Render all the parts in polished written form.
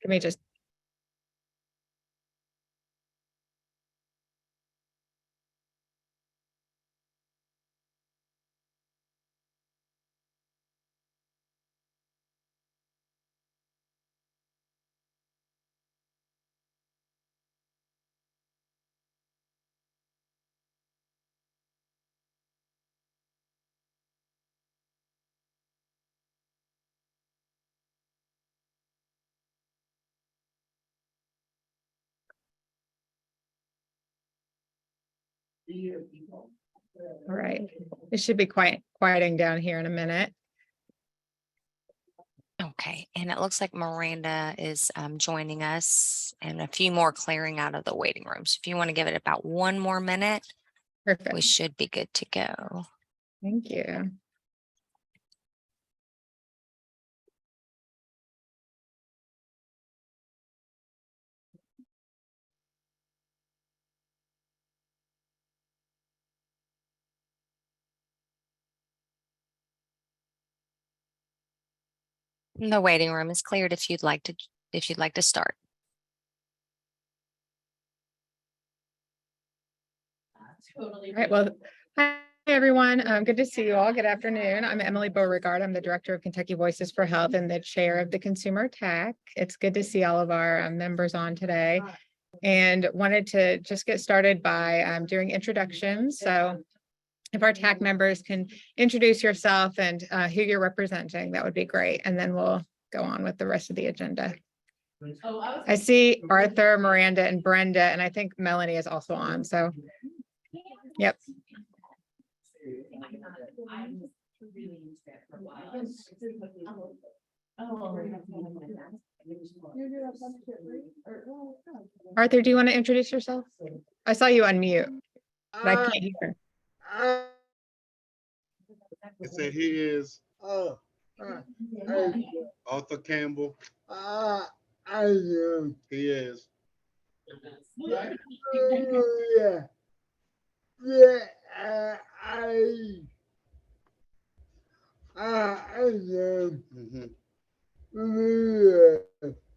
Let me just. All right, it should be quieting down here in a minute. Okay, and it looks like Miranda is joining us and a few more clearing out of the waiting room. So if you want to give it about 1 more minute, Perfect. we should be good to go. Thank you. The waiting room is cleared if you'd like to start. All right, well, hi everyone. Good to see you all. Good afternoon. I'm Emily Beauregard. I'm the Director of Kentucky Voices for Health and the Chair of the Consumer TAC. It's good to see all of our members on today, and wanted to just get started by doing introductions. So if our TAC members can introduce yourself and who you're representing, that would be great. And then we'll go on with the rest of the agenda. I see Arthur, Miranda, and Brenda, and I think Melanie is also on. So, yep. Arthur, do you want to introduce yourself? I saw you unmute, but I can't hear. I said he is Arthur Campbell. He is.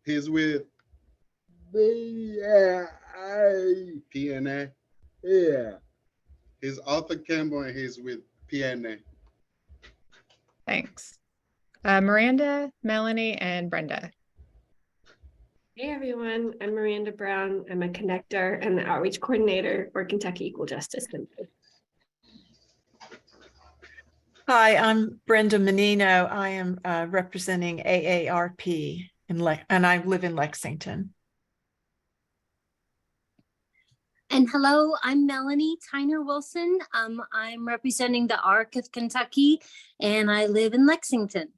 He's with PNA. Yeah. He's Arthur Campbell and he's with PNA. Thanks. Miranda, Melanie, and Brenda. Hey everyone, I'm Miranda Brown. I'm a connector and the outreach coordinator for Kentucky Equal Justice Center. Hi, I'm Brenda Menino. I am representing AARP and I live in Lexington. And hello, I'm Melanie Tyner Wilson. I'm representing the ARC of Kentucky, and I live in Lexington.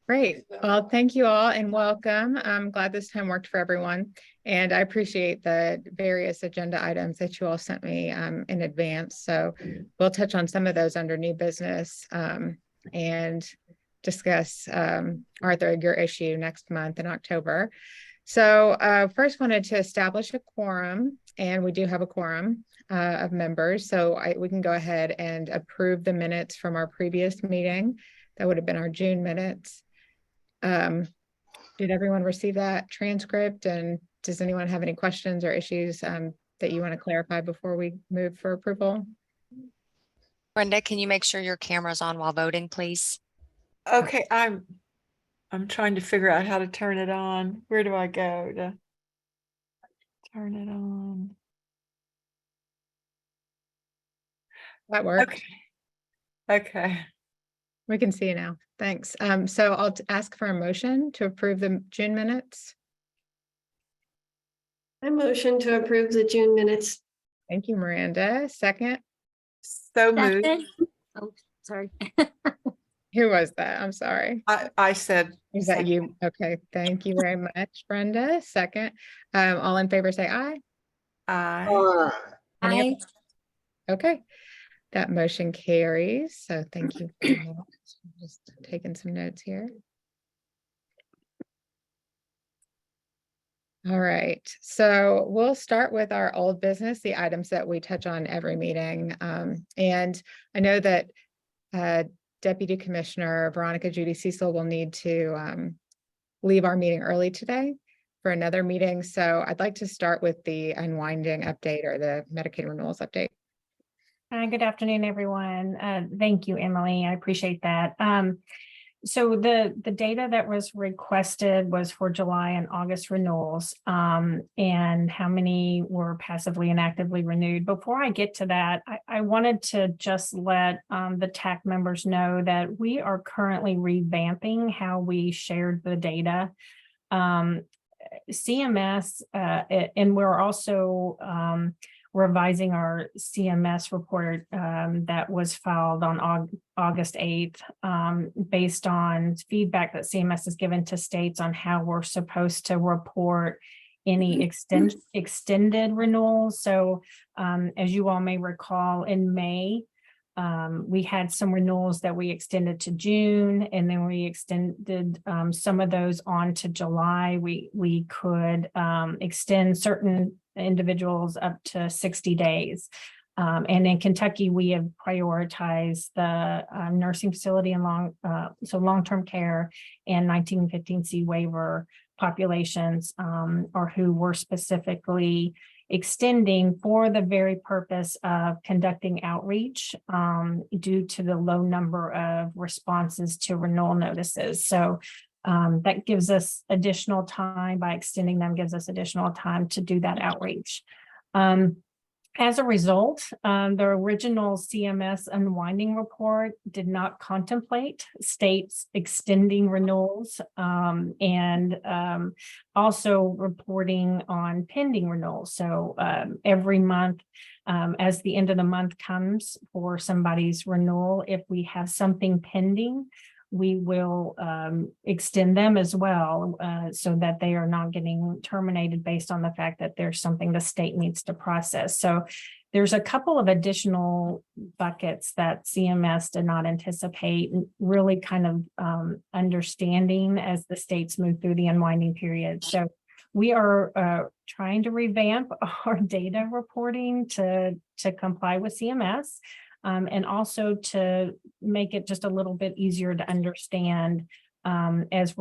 Great. Well, thank you all and welcome. I'm glad this time worked for everyone. And I appreciate the various agenda items that you all sent me in advance. So we'll touch on some of those under new business and discuss, Arthur, your issue next month in October. So first wanted to establish a quorum, and we do have a quorum of members. So we can go ahead and approve the minutes from our previous meeting. That would have been our June minutes. Did everyone receive that transcript? And does anyone have any questions or issues that you want to clarify before we move for approval? Brenda, can you make sure your camera's on while voting, please? Okay, I'm trying to figure out how to turn it on. Where do I go to turn it on? That works. Okay. We can see you now. Thanks. So I'll ask for a motion to approve the June minutes. I motion to approve the June minutes. Thank you, Miranda. Second. So moved. Oh, sorry. Who was that? I'm sorry. I said. Is that you? Okay. Thank you very much, Brenda. Second. All in favor say aye. Aye. Okay. That motion carries. So thank you very much. Just taking some notes here. All right. So we'll start with our old business, the items that we touch on every meeting. And I know that Deputy Commissioner Veronica Judy Cecil will need to leave our meeting early today for another meeting. So I'd like to start with the unwinding update or the Medicaid renewals update. Good afternoon, everyone. Thank you, Emily. I appreciate that. So the data that was requested was for July and August renewals, and how many were passively and actively renewed. Before I get to that, I wanted to just let the TAC members know that we are currently revamping how we shared the data. CMS, and we're also revising our CMS report that was filed on August 8th, based on feedback that CMS has given to states on how we're supposed to report any extended renewals. So as you all may recall, in May, we had some renewals that we extended to June, and then we extended some of those on to July. We could extend certain individuals up to 60 days. And in Kentucky, we have prioritized the nursing facility and long-term care and 1915C waiver populations, or who were specifically extending for the very purpose of conducting outreach due to the low number of responses to renewal notices. So that gives us additional time. By extending them, gives us additional time to do that outreach. As a result, the original CMS unwinding report did not contemplate states extending renewals, and also reporting on pending renewals. So every month, as the end of the month comes for somebody's renewal, if we have something pending, we will extend them as well, so that they are not getting terminated based on the fact that there's something the state needs to process. So there's a couple of additional buckets that CMS did not anticipate, really kind of understanding as the states move through the unwinding period. So we are trying to revamp our data reporting to comply with CMS. And also to make it just a little bit easier to understand as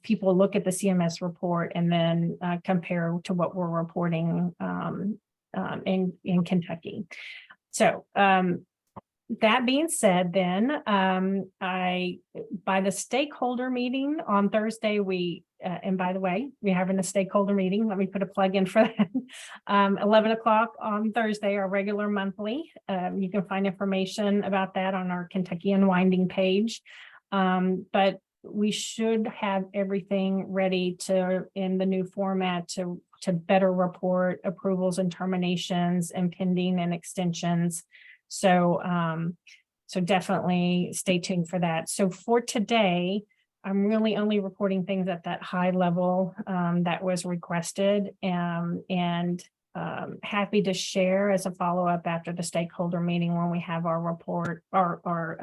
people look at the CMS report and then compare to what we're reporting in Kentucky. So that being said, then by the stakeholder meeting on Thursday, and by the way, we're having a stakeholder meeting. Let me put a plug in for that. 11 o'clock on Thursday, our regular monthly. You can find information about that on our Kentucky Unwinding page. But we should have everything ready in the new format to better report approvals and terminations and pending and extensions. So definitely stay tuned for that. So for today, I'm really only reporting things at that high level that was requested, and happy to share as a follow-up after the stakeholder meeting when we have our report, our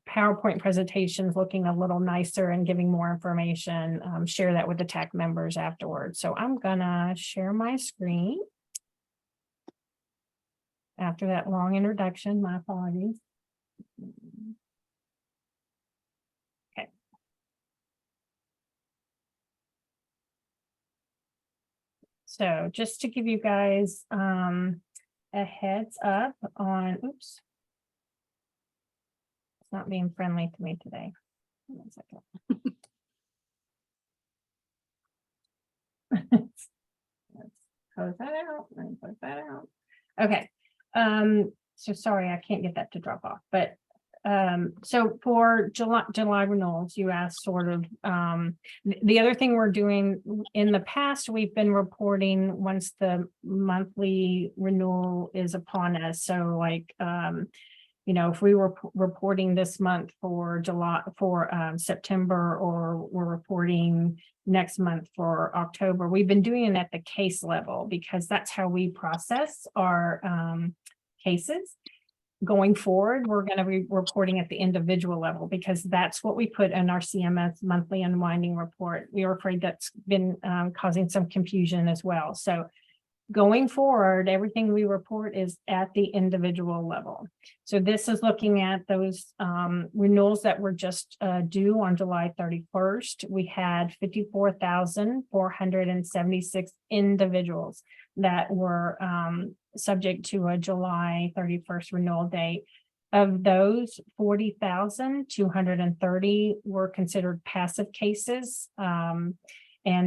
PowerPoint presentations looking a little nicer and giving more information, share that with the TAC members afterwards. So I'm gonna share my screen. After that long introduction, my apologies. Okay. So just to give you guys a heads up on, oops. It's not being friendly to me today. 1 second. Let's close that out and close that out. Okay. So sorry, I can't get that to drop off, but so for July renewals, you asked sort of the other thing we're doing in the past, we've been reporting once the monthly renewal is upon us. So like if we were reporting this month for September, or we're reporting next month for October, we've been doing it at the case level because that's how we process our cases. Going forward, we're going to be reporting at the individual level because that's what we put in our CMS monthly unwinding report. We are afraid that's been causing some confusion as well. So going forward, everything we report is at the individual level. So this is looking at those renewals that were just due on July 31st. We had 54,476 individuals that were subject to a July 31st renewal date. Of those, 40,230 were considered passive cases. And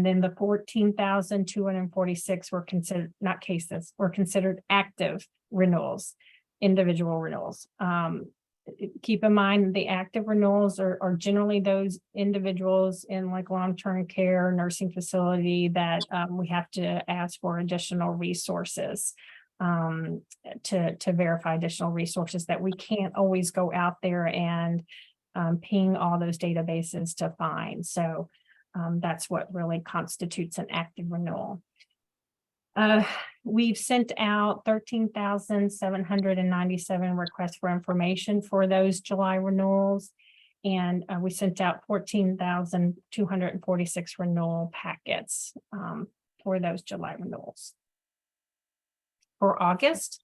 then the 14,246 were considered not cases, were considered active renewals, individual renewals. Keep in mind the active renewals are generally those individuals in like long-term care, nursing facility that we have to ask for additional resources to verify additional resources that we can't always go out there and ping all those databases to find. So that's what really constitutes an active renewal. We've sent out 13,797 requests for information for those July renewals. And we sent out 14,246 renewal packets for those July renewals. For August,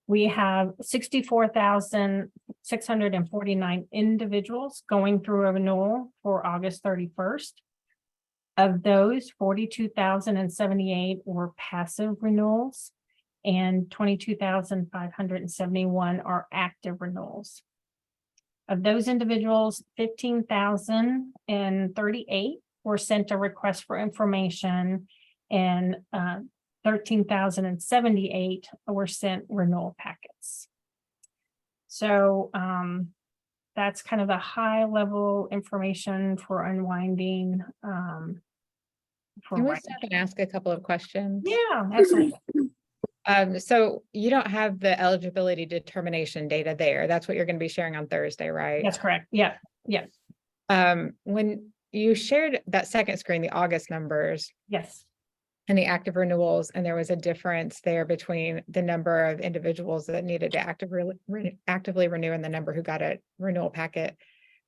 we have 64,649 individuals going through a renewal for August 31st. Of those, 42,078 were passive renewals and 22,571 are active renewals. Of those individuals, 15,038 were sent a request for information and 13,078 were sent renewal packets. So that's kind of the high level information for unwinding. Can we stop and ask a couple of questions? Yeah, absolutely. So you don't have the eligibility determination data there. That's what you're going to be sharing on Thursday, right? That's correct. Yeah, yeah. When you shared that second screen, the August numbers Yes. and the active renewals, and there was a difference there between the number of individuals that needed to actively renew and the number who got a renewal packet.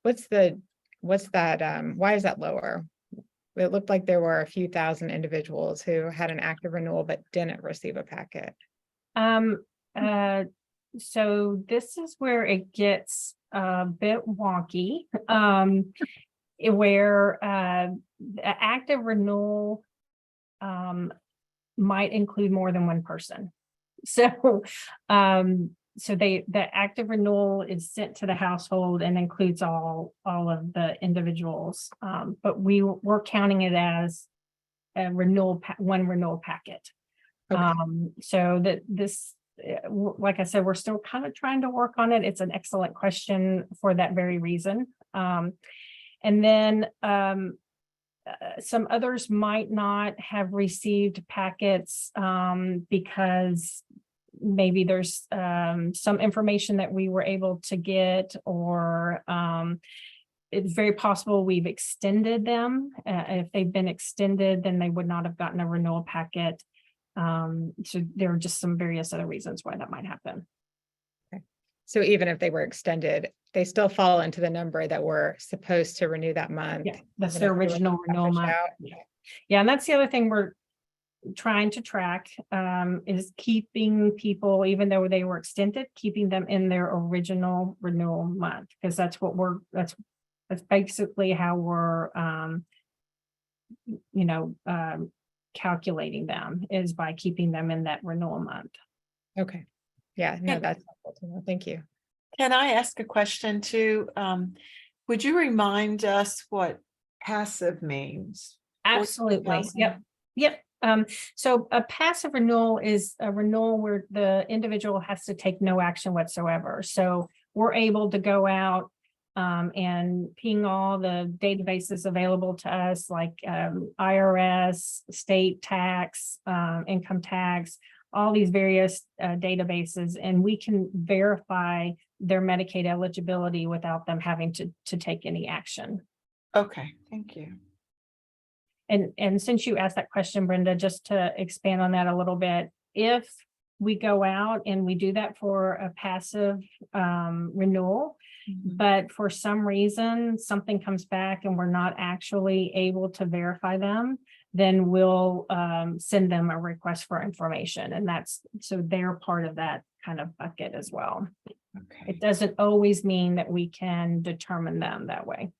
What's that? Why is that lower? It looked like there were a few thousand individuals who had an active renewal but didn't receive a packet. So this is where it gets a bit wonky, where the active renewal might include more than one person. So the active renewal is sent to the household and includes all of the individuals, but we're counting it as a one renewal packet. Okay. So that this, like I said, we're still kind of trying to work on it. It's an excellent question for that very reason. And then some others might not have received packets because maybe there's some information that we were able to get, or it's very possible we've extended them. If they've been extended, then they would not have gotten a renewal packet. So there are just some various other reasons why that might happen. Okay. So even if they were extended, they still fall into the number that we're supposed to renew that month. Yeah, that's even their if they were original renewal month. out. Yeah, and that's the other thing we're trying to track, is keeping people, even though they were extended, keeping them in their original renewal month, because that's basically how we're calculating them, is by keeping them in that renewal month. Okay. Yeah, no, that's helpful to know. Thank you. Can I ask a question too? Would you remind us what passive means? Absolutely. 14,000? Yep. So a passive renewal is a renewal where the individual has to take no action whatsoever. So we're able to go out and ping all the databases available to us, like IRS, state tax, income tax, all these various databases, and we can verify their Medicaid eligibility without them having to take any action. Okay, thank you. And since you asked that question, Brenda, just to expand on that a little bit, if we go out and we do that for a passive renewal, but for some reason something comes back and we're not actually able to verify them, then we'll send them a request for information. And so they're part of that kind of bucket as well. Okay. It doesn't always mean that we can determine them that way.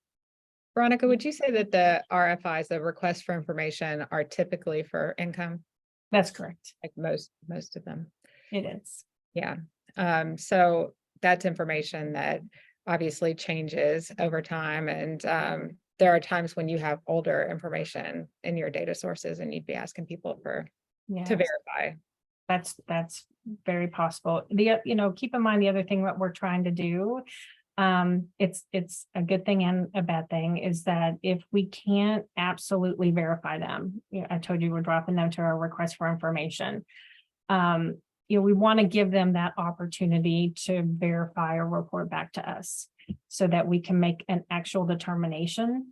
Veronica, would you say that the RFIs, the requests for information, are typically for income? That's correct. Like most of them. It is. Yeah. So that's information that obviously changes over time. And there are times when you have older information in your data sources and you'd be asking people to Yeah. verify. That's very possible. Keep in mind the other thing that we're trying to do. It's a good thing and a bad thing is that if we can't absolutely verify them, I told you we're dropping them to our request for information. We want to give them that opportunity to verify or report back to us so that we can make an actual determination.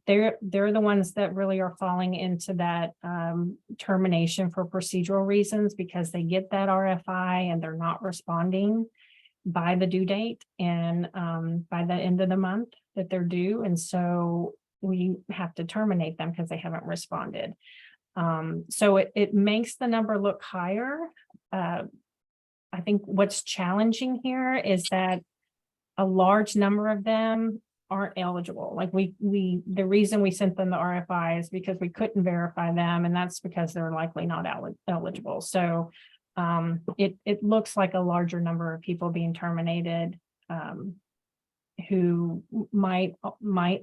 They're the ones that really are falling into that termination for procedural reasons because they get that RFI and they're not responding by the due date and by the end of the month that they're due. And so we have to terminate them because they haven't responded. So it makes the number look higher. I think what's challenging here is that a large number of them aren't eligible. Like the reason we sent them the RFI is because we couldn't verify them, and that's because they're likely not eligible. So it looks like a larger number of people being terminated who might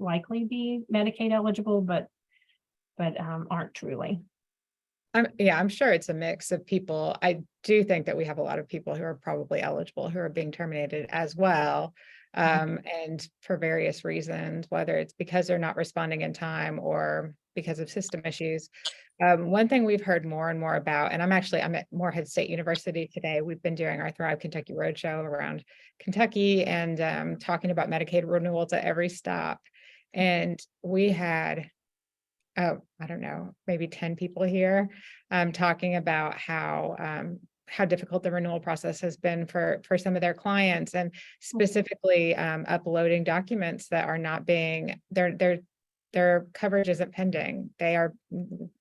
likely be Medicaid eligible, but aren't truly. I'm sure it's a mix of people. I do think that we have a lot of people who are probably eligible who are being terminated as well. And for various reasons, whether it's because they're not responding in time or because of system issues. One thing we've heard more and more about, and I'm at Morehead State University today. We've been doing our Thrive Kentucky Roadshow around Kentucky and talking about Medicaid renewals at every stop. And we had, I don't know, maybe 10 people here talking about how difficult the renewal process has been for some of their clients, and specifically uploading documents that are not being, their coverage isn't pending. They are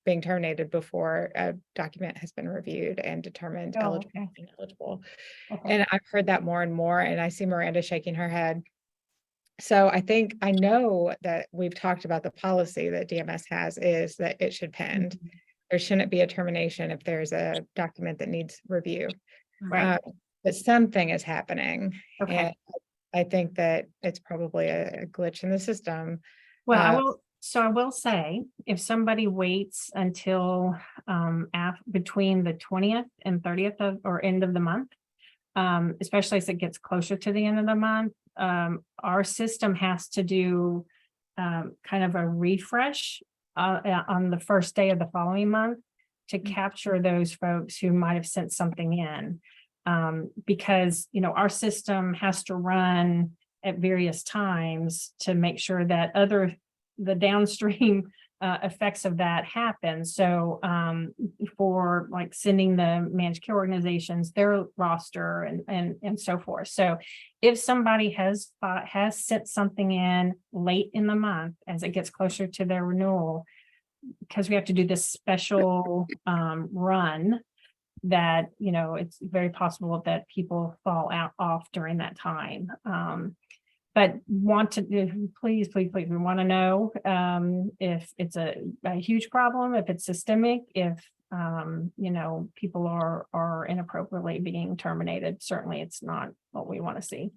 being terminated before a document has been reviewed and determined eligible. Okay. Ineligible. Okay. And I've heard that more and more, and I see Miranda shaking her head. So I know that we've talked about the policy that DMS has is that it should pend. There shouldn't be a termination if there's a document that needs review. Right. But something is happening. Okay. And I think that it's probably a glitch in the system. Well, I will say, if somebody waits until between the 20th and 30th or end of the month, especially as it gets closer to the end of the month, our system has to do kind of a refresh on the first day of the following month to capture those folks who might have sent something in. Because, our system has to run at various times to make sure that the downstream effects of that happen. So for like sending the managed care organizations their roster and so forth. So if somebody has sent something in late in the month as it gets closer to their renewal, because we have to do this special run, that it's very possible that people fall off during that time. But please, we want to know if it's a huge problem, if it's systemic, if people are inappropriately being terminated. Certainly, it's not what we want to see.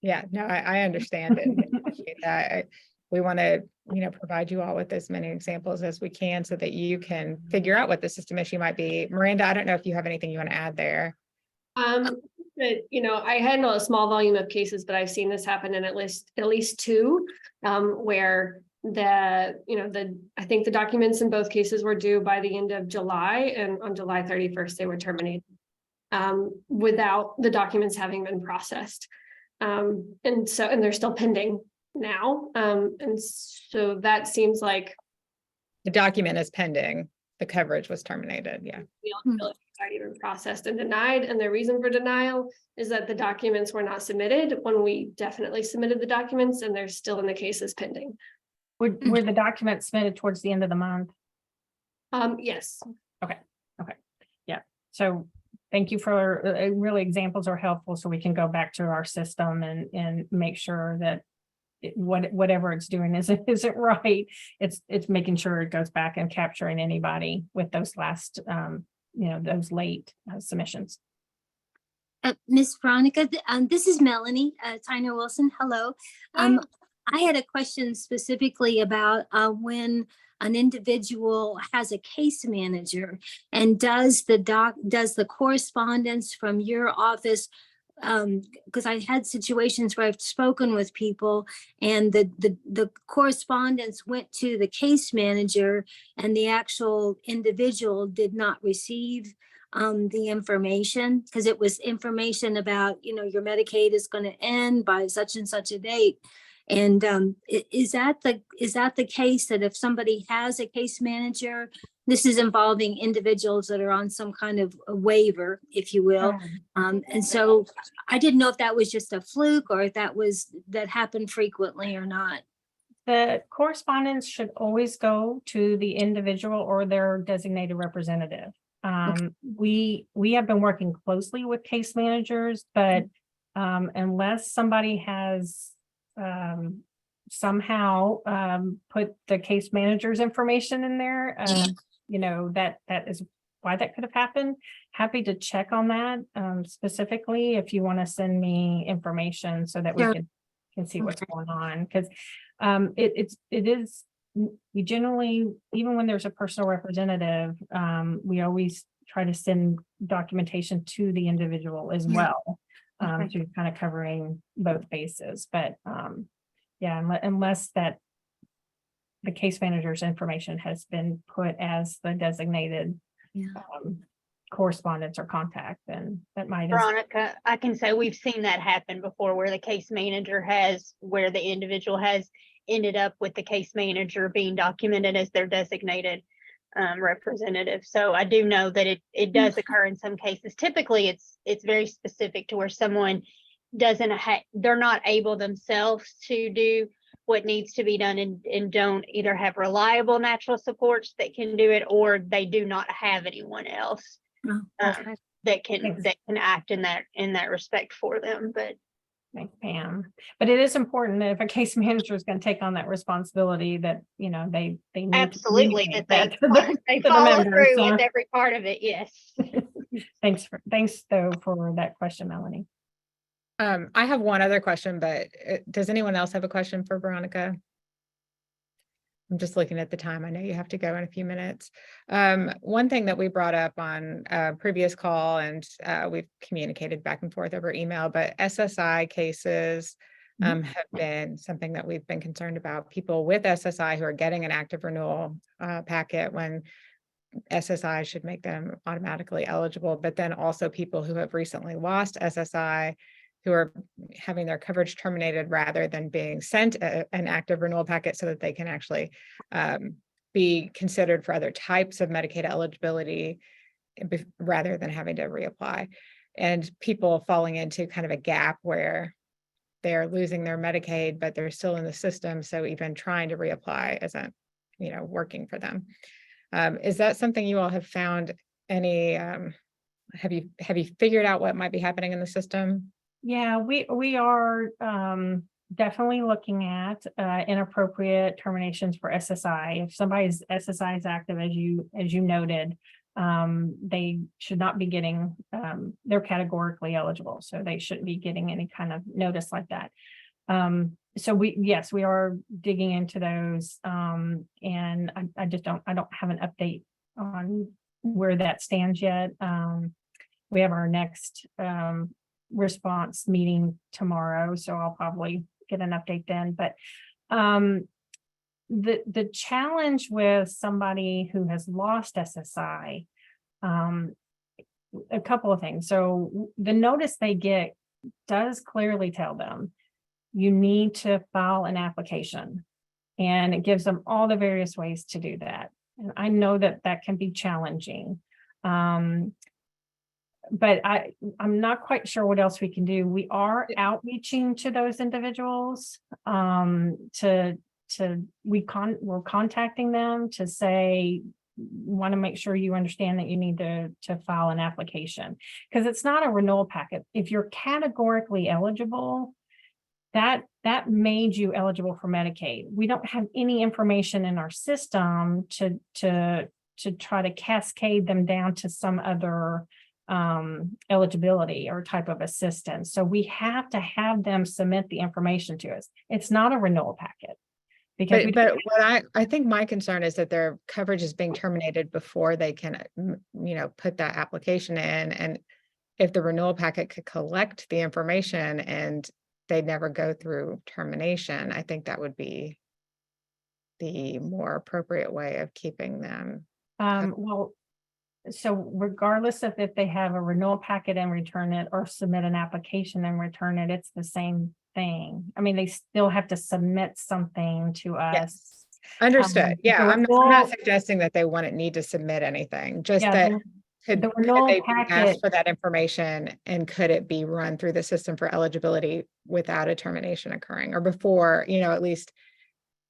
Yeah, no, I understand it. And appreciate that. We want to, provide you all with as many examples as we can so that you can figure out what the system issue might be. Miranda, I don't know if you have anything you want to add there. But, I handle a small volume of cases, but I've seen this happen in at least two, where I think the documents in both cases were due by the end of July, and on July 31st, they were terminated without the documents having been processed. And they're still pending now. And so that seems like The document is pending. The coverage was terminated. Yeah. the eligibility has already been processed and denied. And the reason for denial is that the documents were not submitted when we definitely submitted the documents, and they're still in the cases pending. Were the documents submitted towards the end of the month? Yes. So thank you for, really examples are helpful so we can go back to our system and make sure that whatever it's doing isn't right. It's making sure it goes back and capturing anybody with those last, those late submissions. Miss Veronica, this is Melanie, Tyner Wilson. Hello. I had a question specifically about when an individual has a case manager, and does the correspondence from your office, because I had situations where I've spoken with people and the correspondence went to the case manager and the actual individual did not receive the information, because it was information about, your Medicaid is going to end by such and such a date. And is that the case, that if somebody has a case manager, this is involving individuals that are on some kind of a waiver, if you will. And so I didn't know if that was just a fluke or if that happened frequently or not. The correspondence should always go to the individual or their designated representative. We have been working closely with case managers, but unless somebody has somehow put the case manager's information in there, that is why that could have happened. Happy to check on that specifically if you want to send me information so that we can see what's going on, because we generally, even when there's a personal representative, we always try to send documentation to the individual as well. So kind of covering both bases, but unless that the case manager's information has been put as the designated correspondence or contact, then that might. Veronica, I can say we've seen that happen before, where the case manager where the individual has ended up with the case manager being documented as their designated representative. So I do know that it does occur in some cases. Typically it's very specific to where someone they're not able themselves to do what needs to be done and don't either have reliable natural supports that can do it, or they do not have anyone else that can act in that respect for them. But Thanks, Pam. But it is important that if a case manager is going to take on that responsibility, that they need absolutely to that they the follow members, through with every part of it. Yes. Thanks though for that question, Melanie. I have one other question, but does anyone else have a question for Veronica? I'm just looking at the time. I know you have to go in a few minutes. One thing that we brought up on a previous call, and we've communicated back and forth over email, but SSI cases have been something that we've been concerned about. People with SSI who are getting an active renewal packet when SSI should make them automatically eligible, but then also people who have recently lost SSI who are having their coverage terminated rather than being sent an active renewal packet so that they can actually be considered for other types of Medicaid eligibility rather than having to reapply. And people falling into kind of a gap where they're losing their Medicaid, but they're still in the system. So even trying to reapply isn't, working for them. Is that something you all have found any, have you figured out what might be happening in the system? Yeah, we are definitely looking at inappropriate terminations for SSI. If somebody's SSI is active, as you noted, they should not be getting, they're categorically eligible, so they shouldn't be getting any kind of notice like that. So we are digging into those, and I don't have an update on where that stands yet. We have our next response meeting tomorrow, so I'll probably get an update then. But the challenge with somebody who has lost SSI, a couple of things. So the notice they get does clearly tell them you need to file an application, and it gives them all the various ways to do that. And I know that can be challenging. But I'm not quite sure what else we can do. We are outreaching to those individuals we're contacting them to say, want to make sure you understand that you need to file an application. Because it's not a renewal packet. If you're categorically eligible, that made you eligible for Medicaid. We don't have any information in our system to try to cascade them down to some other eligibility or type of assistance. So we have to have them submit the information to us. It's not a renewal packet. Because But what I think my concern is that their coverage is being terminated before they can, put that application in. And if the renewal packet could collect the information and they never go through termination, I think that would be the more appropriate way of keeping them. well, so regardless of if they have a renewal packet and return it or submit an application and return it, it's the same thing. I mean, they still have to submit something to us. Yes. Understood. Yeah, the I'm renewal- not suggesting that they wouldn't need to submit anything, just Yeah, that the could renewal they be asked packet- for that information, and could it be run through the system for eligibility without a termination occurring, or before, at least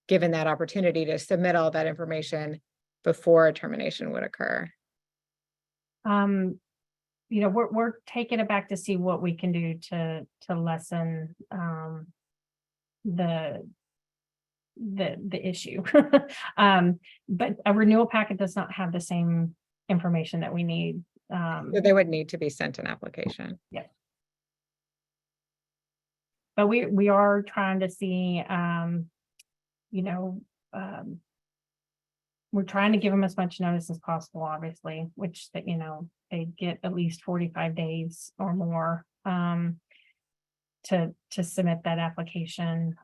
given that opportunity to submit all that information before a termination would occur. We're taking it back to see what we can do to lessen the issue. But a renewal packet does not have the same information that we need. So they would need to be sent an application. But we are trying to see, we're trying to give them as much notice as possible, obviously, which that, they get at least 45 days or more to submit that application.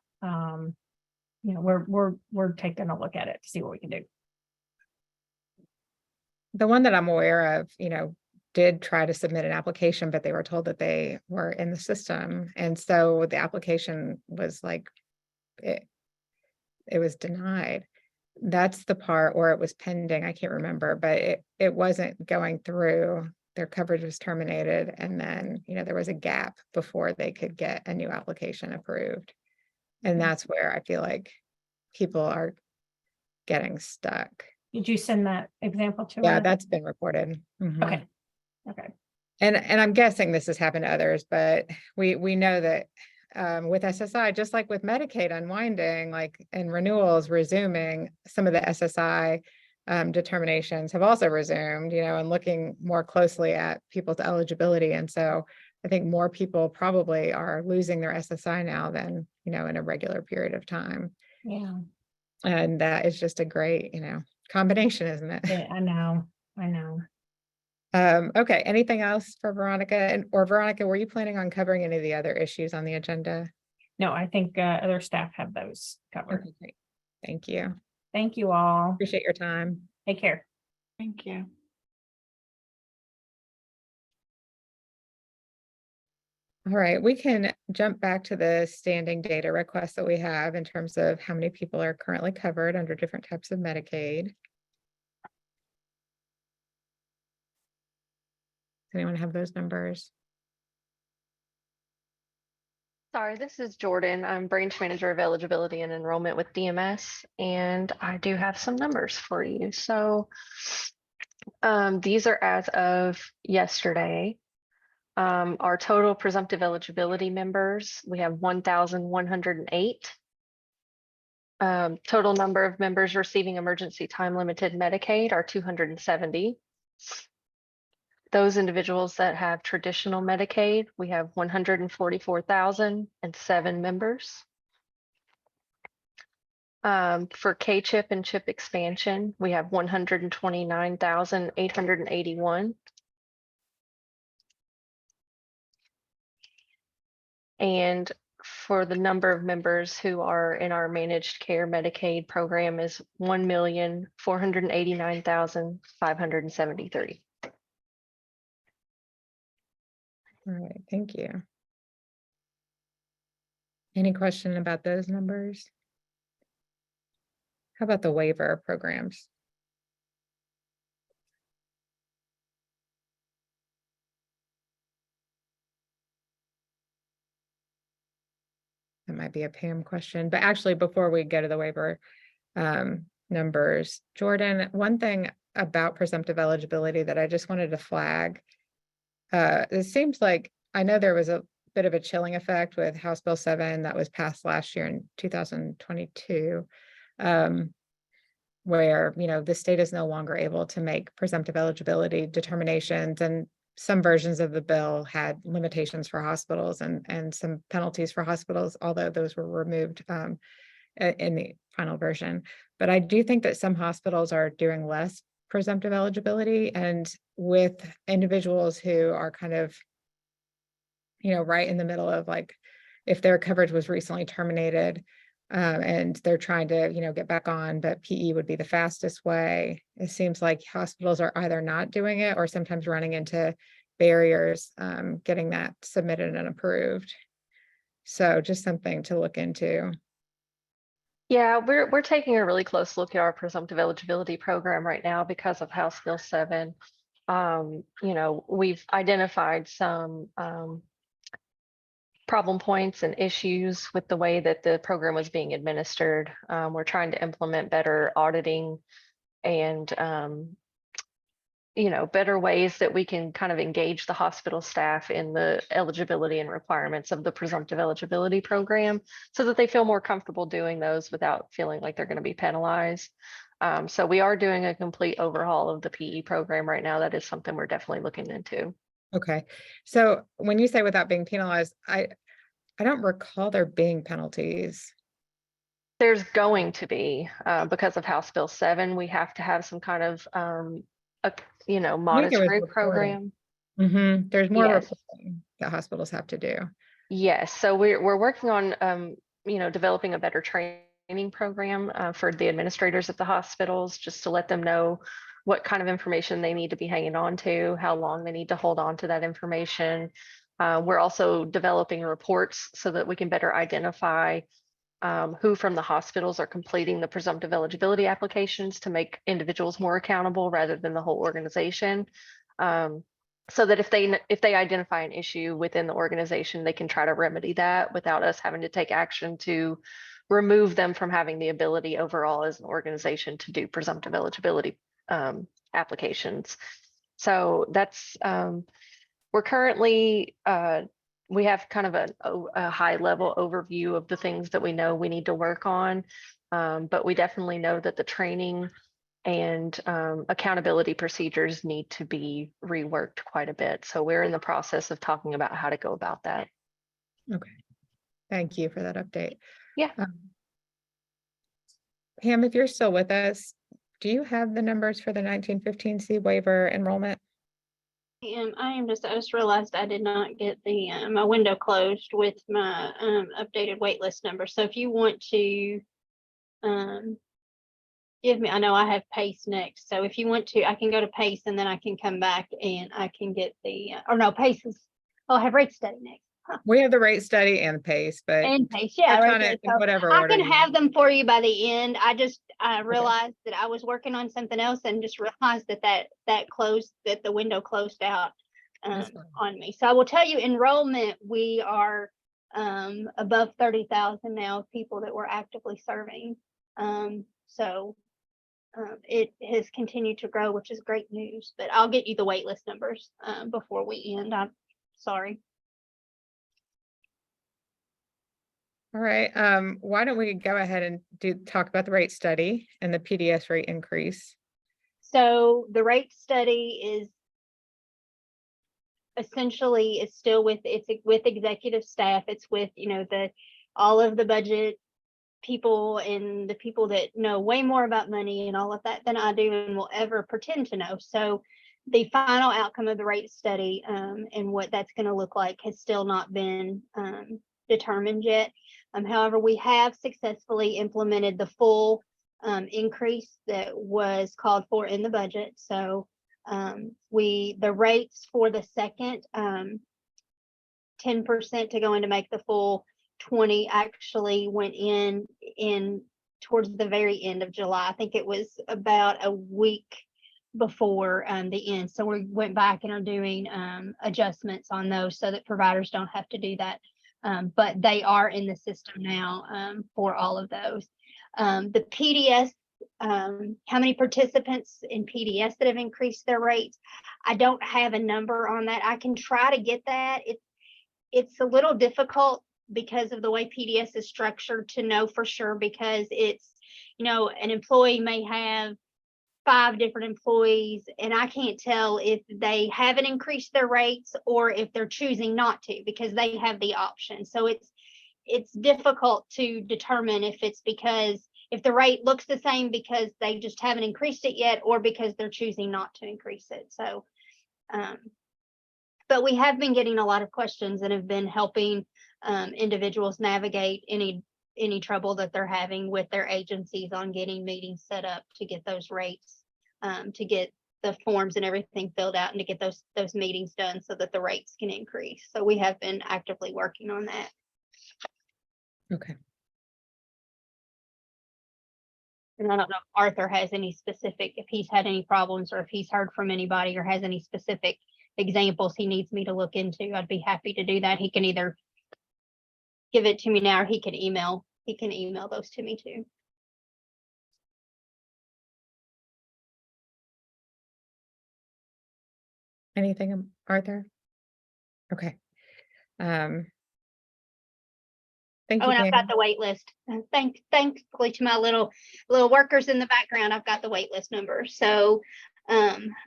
We're taking a look at it to see what we can do. The one that I'm aware of, did try to submit an application, but they were told that they were in the system. And so the application was like, it was denied. That's the part where it was pending. I can't remember, but it wasn't going through. Their coverage was terminated. And then, there was a gap before they could get a new application approved. And that's where I feel like people are getting stuck. Did you send that example to Yeah, us? that's been reported. Mhm. Okay. And I'm guessing this has happened to others, but we know that with SSI, just like with Medicaid unwinding, and renewals resuming, some of the SSI determinations have also resumed, and looking more closely at people's eligibility. And so I think more people probably are losing their SSI now than, in a regular period of time. Yeah. And that is just a great, combination, isn't it? Yeah, I know. Okay, anything else for Veronica? Or Veronica, were you planning on covering any of the other issues on the agenda? No, I think other staff have those covered. Okay, great. Thank you. Thank you all. Appreciate your time. Take care. Thank you. All right, we can jump back to the standing data requests that we have in terms of how many people are currently covered under different types of Medicaid. Does anyone have those numbers? Sorry, this is Jordan. I'm branch manager of eligibility and enrollment with DMS, and I do have some numbers for you. So these are as of yesterday. Our total presumptive eligibility members, we have 1,108. Total number of members receiving emergency time limited Medicaid are 270. Those individuals that have traditional Medicaid, we have 144,007 members. For K-CHIP and CHIP expansion, we have 129,881. And for the number of members who are in our managed care Medicaid program is 1,489,573. All right, thank you. Any question about those numbers? How about the waiver programs? That might be a Pam question, but actually before we go to the waiver numbers, Jordan, one thing about presumptive eligibility that I just wanted to flag. It seems like, I know there was a bit of a chilling effect with House Bill 7 that was passed last year in 2022. Where, the state is no longer able to make presumptive eligibility determinations, and some versions of the bill had limitations for hospitals and some penalties for hospitals, although those were removed in the final version. But I do think that some hospitals are doing less presumptive eligibility, and with individuals who are kind of, right in the middle of, like, if their coverage was recently terminated, and they're trying to, get back on, but PE would be the fastest way. It seems like hospitals are either not doing it or sometimes running into barriers, getting that submitted and approved. So just something to look into. Yeah, we're taking a really close look at our presumptive eligibility program right now because of House Bill 7. We've identified some problem points and issues with the way that the program was being administered. We're trying to implement better auditing and better ways that we can kind of engage the hospital staff in the eligibility and requirements of the presumptive eligibility program so that they feel more comfortable doing those without feeling like they're going to be penalized. So we are doing a complete overhaul of the PE program right now. That is something we're definitely looking into. Okay. So when you say without being penalized, I don't recall there being penalties. There's going to be, because of House Bill 7, we have to have some kind of, monitoring program. There's more Yes. reporting that hospitals have to do. Yes, so we're working on, developing a better training program for the administrators at the hospitals, just to let them know what kind of information they need to be hanging on to, how long they need to hold on to that information. We're also developing reports so that we can better identify who from the hospitals are completing the presumptive eligibility applications to make individuals more accountable rather than the whole organization. So that if they identify an issue within the organization, they can try to remedy that without us having to take action to remove them from having the ability overall as an organization to do presumptive eligibility applications. So that's, we're currently, we have kind of a high level overview of the things that we know we need to work on. But we definitely know that the training and accountability procedures need to be reworked quite a bit. So we're in the process of talking about how to go about that. Okay. Thank you for that update. Yeah. Pam, if you're still with us, do you have the numbers for the 1915C waiver enrollment? I just realized I did not get the my window closed with my updated wait list number. So if you want to give me, I know I have PACE next. So if you want to, I can go to PACE and then I can come back and I can get the or no, PACE is, I have rate study next. We have the rate study and PACE, but And PACE, yeah, touch right on there. it in So whatever I order can you have want. them for you by the end. I realized that I was working on something else and just realized that closed, that the window closed out That's fine. on me. So I will tell you, enrollment, we are above 30,000 now of people that we're actively serving. It has continued to grow, which is great news, but I'll get you the wait list numbers before we end. I'm sorry. All right. Why don't we go ahead and talk about the rate study and the PDS rate increase? So the rate study is essentially it's still with executive staff. It's with all of the budget people and the people that know way more about money and all of that than I do and will ever pretend to know. So the final outcome of the rate study and what that's going to look like has still not been determined yet. However, we have successfully implemented the full increase that was called for in the budget. So the rates for the second 10% to go in to make the full 20 actually went in towards the very end of July. I think it was about a week before the end. So we went back and are doing adjustments on those so that providers don't have to do that. But they are in the system now for all of those. The PDS how many participants in PDS that have increased their rates. I don't have a number on that. I can try to get that. It's a little difficult because of the way PDS is structured to know for sure, because it's, an employee may have 5 different employees, and I can't tell if they haven't increased their rates or if they're choosing not to, because they have the option. So it's difficult to determine if it's because if the rate looks the same because they just haven't increased it yet, or because they're choosing not to increase it. So, but we have been getting a lot of questions and have been helping individuals navigate any trouble that they're having with their agencies on getting meetings set up to get those rates, to get the forms and everything filled out, and to get those meetings done so that the rates can increase. So we have been actively working on that. Okay. And I don't know if Arthur has any specific, if he's had any problems or if he's heard from anybody or has any specific examples he needs me to look into. I'd be happy to do that. He can either give it to me now or he can email those to me too. Anything, Arthur? Okay. Thank Oh, you, and I've Pam. got the wait list. Thankfully to my little workers in the background, I've got the wait list number. So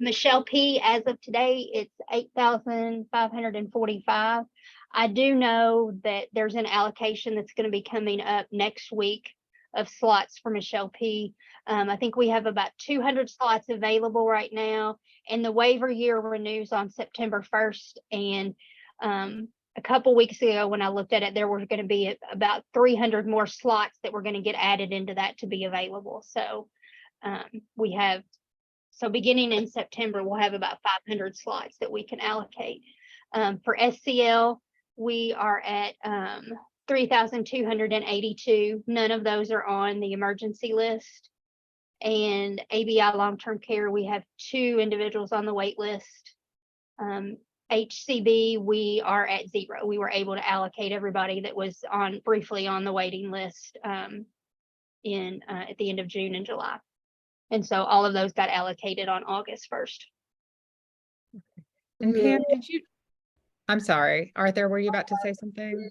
Michelle P, as of today, it's 8,545. I do know that there's an allocation that's going to be coming up next week of slots for Michelle P. I think we have about 200 slots available right now, and the waiver year renews on September 1st. And a couple weeks ago when I looked at it, there were going to be about 300 more slots that were going to get added into that to be available. So beginning in September, we'll have about 500 slots that we can allocate. For SCL, we are at 3,282. None of those are on the emergency list. And ABI long-term care, we have 2 individuals on the wait list. HCB, we are at 0. We were able to allocate everybody that was briefly on the waiting list at the end of June and July. And so all of those got allocated on August 1st. And Pam, I'm sorry, Arthur, were you about to say something?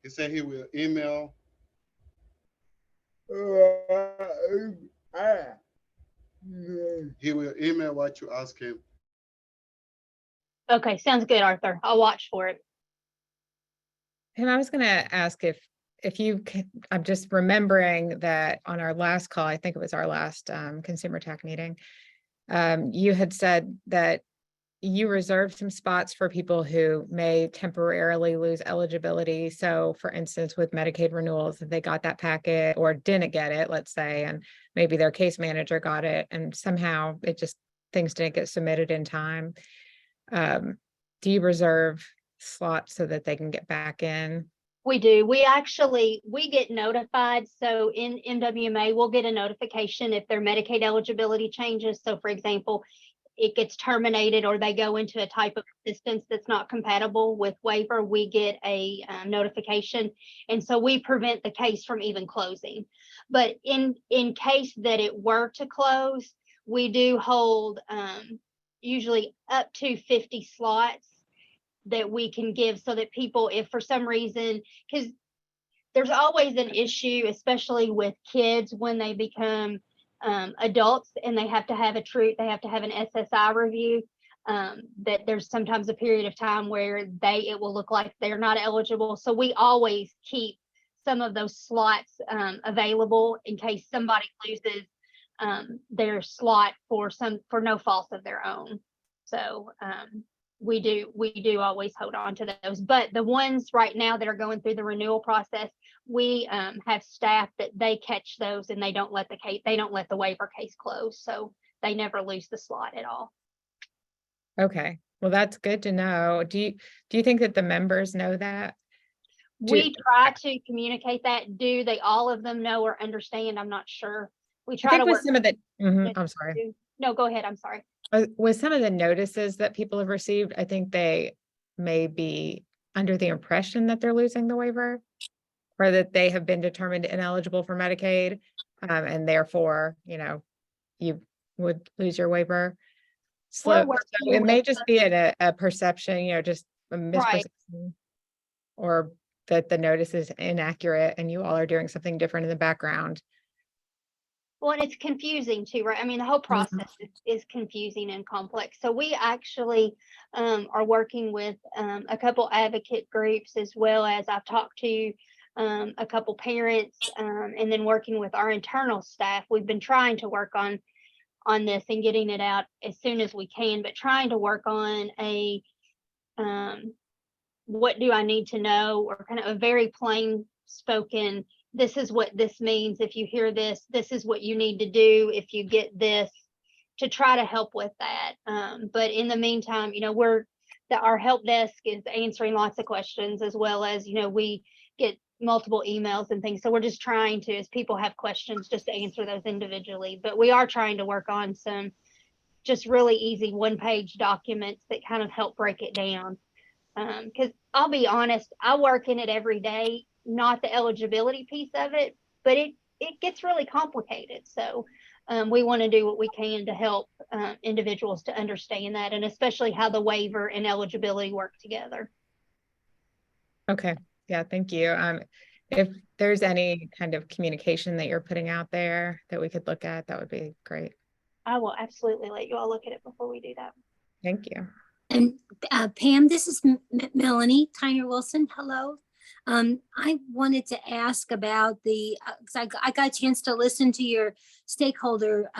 He said he will email. He will email what you ask him. Okay, sounds good, Arthur. I'll watch for it. And I was going to ask if you can, I'm just remembering that on our last call, I think it was our last consumer TAC meeting, you had said that you reserved some spots for people who may temporarily lose eligibility. So for instance, with Medicaid renewals, if they got that packet or didn't get it, let's say, and maybe their case manager got it and somehow things didn't get submitted in time. Do you reserve slots so that they can get back in? We do. We get notified. So in MWMA, we'll get a notification if their Medicaid eligibility changes. So for example, it gets terminated or they go into a type of assistance that's not compatible with waiver, we get a notification. And so we prevent the case from even closing. But in case that it were to close, we do hold usually up to 50 slots that we can give so that people, if for some reason, because there's always an issue, especially with kids when they become adults and they have to have an SSI review, that there's sometimes a period of time where it will look like they're not eligible. So we always keep some of those slots available in case somebody loses their slot for no fault of their own. So we do always hold on to those, but the ones right now that are going through the renewal process, we have staff that they catch those and they don't let the waiver case close. So they never lose the slot at all. Okay, well, that's good to know. Do you think that the members know that? We try to communicate that. Do they all of them know or understand? I'm not sure. We try to work. Some of the, I'm sorry. No, go ahead. I'm sorry. With some of the notices that people have received, I think they may be under the impression that they're losing the waiver. or that they have been determined ineligible for Medicaid, and therefore, you would lose your waiver. We're So working it may with- just be a perception, just a misperception. Or that the notice is inaccurate and you all are doing something different in the background. Well, and it's confusing too, right? I mean, the whole process is confusing and complex. So we actually are working with a couple advocate groups, as well as I've talked to a couple parents, and then working with our internal staff. We've been trying to work on this and getting it out as soon as we can, but trying to work on a what do I need to know, or kind of a very plain spoken, this is what this means. If you hear this, this is what you need to do if you get this, to try to help with that. But in the meantime, our help desk is answering lots of questions, as well as, we get multiple emails and things. So we're just trying to, as people have questions, just to answer those individually. But we are trying to work on some just really easy one-page documents that kind of help break it down. Because I'll be honest, I work in it every day, not the eligibility piece of it, but it gets really complicated. So we want to do what we can to help individuals to understand that, and especially how the waiver and eligibility work together. Okay, yeah, thank you. If there's any kind of communication that you're putting out there that we could look at, that would be great. I will absolutely let you all look at it before we do that. Thank you. And Pam, this is Melanie Tyner Wilson. Hello. I wanted to ask about I got a chance to listen to your stakeholder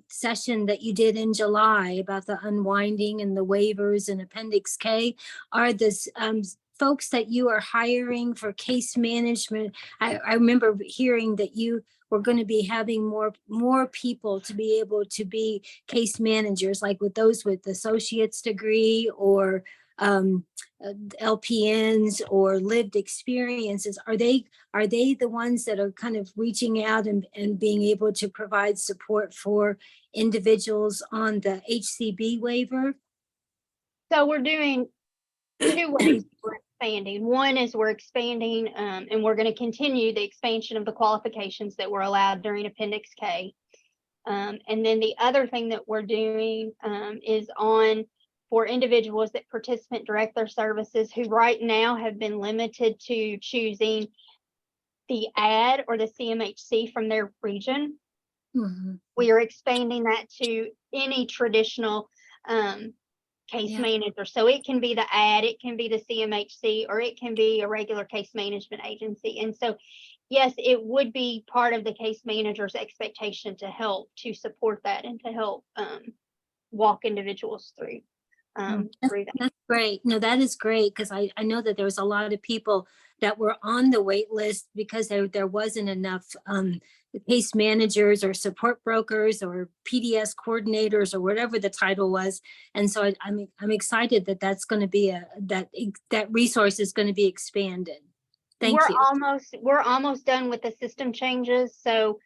session that you did in July about the unwinding and the waivers and Appendix K. Are this folks that you are hiring for case management? I remember hearing that you were going to be having more people to be able to be case managers, like with those with associate's degree or LPNs or lived experiences. Are they the ones that are kind of reaching out and being able to provide support for individuals on the HCB waiver? So we're doing two ways. We're expanding. One is we're expanding, and we're going to continue the expansion of the qualifications that were allowed during Appendix K. And then the other thing that we're doing is for individuals that participant direct their services, who right now have been limited to choosing the AD or the CMHC from their region. Mm-hmm. We are expanding that to any traditional case manager. So it can be the AD, it can be the CMHC, or it can be a regular case management agency. And so, yes, it would be part of the case manager's expectation to help to support that and to help walk individuals through that. That's great. No, that is great, because I know that there was a lot of people that were on the wait list because there wasn't enough case managers or support brokers or PDS coordinators or whatever the title was. And so I'm excited that that's going to be that resource is going to be expanded. Thank you. We're almost done with the system changes. So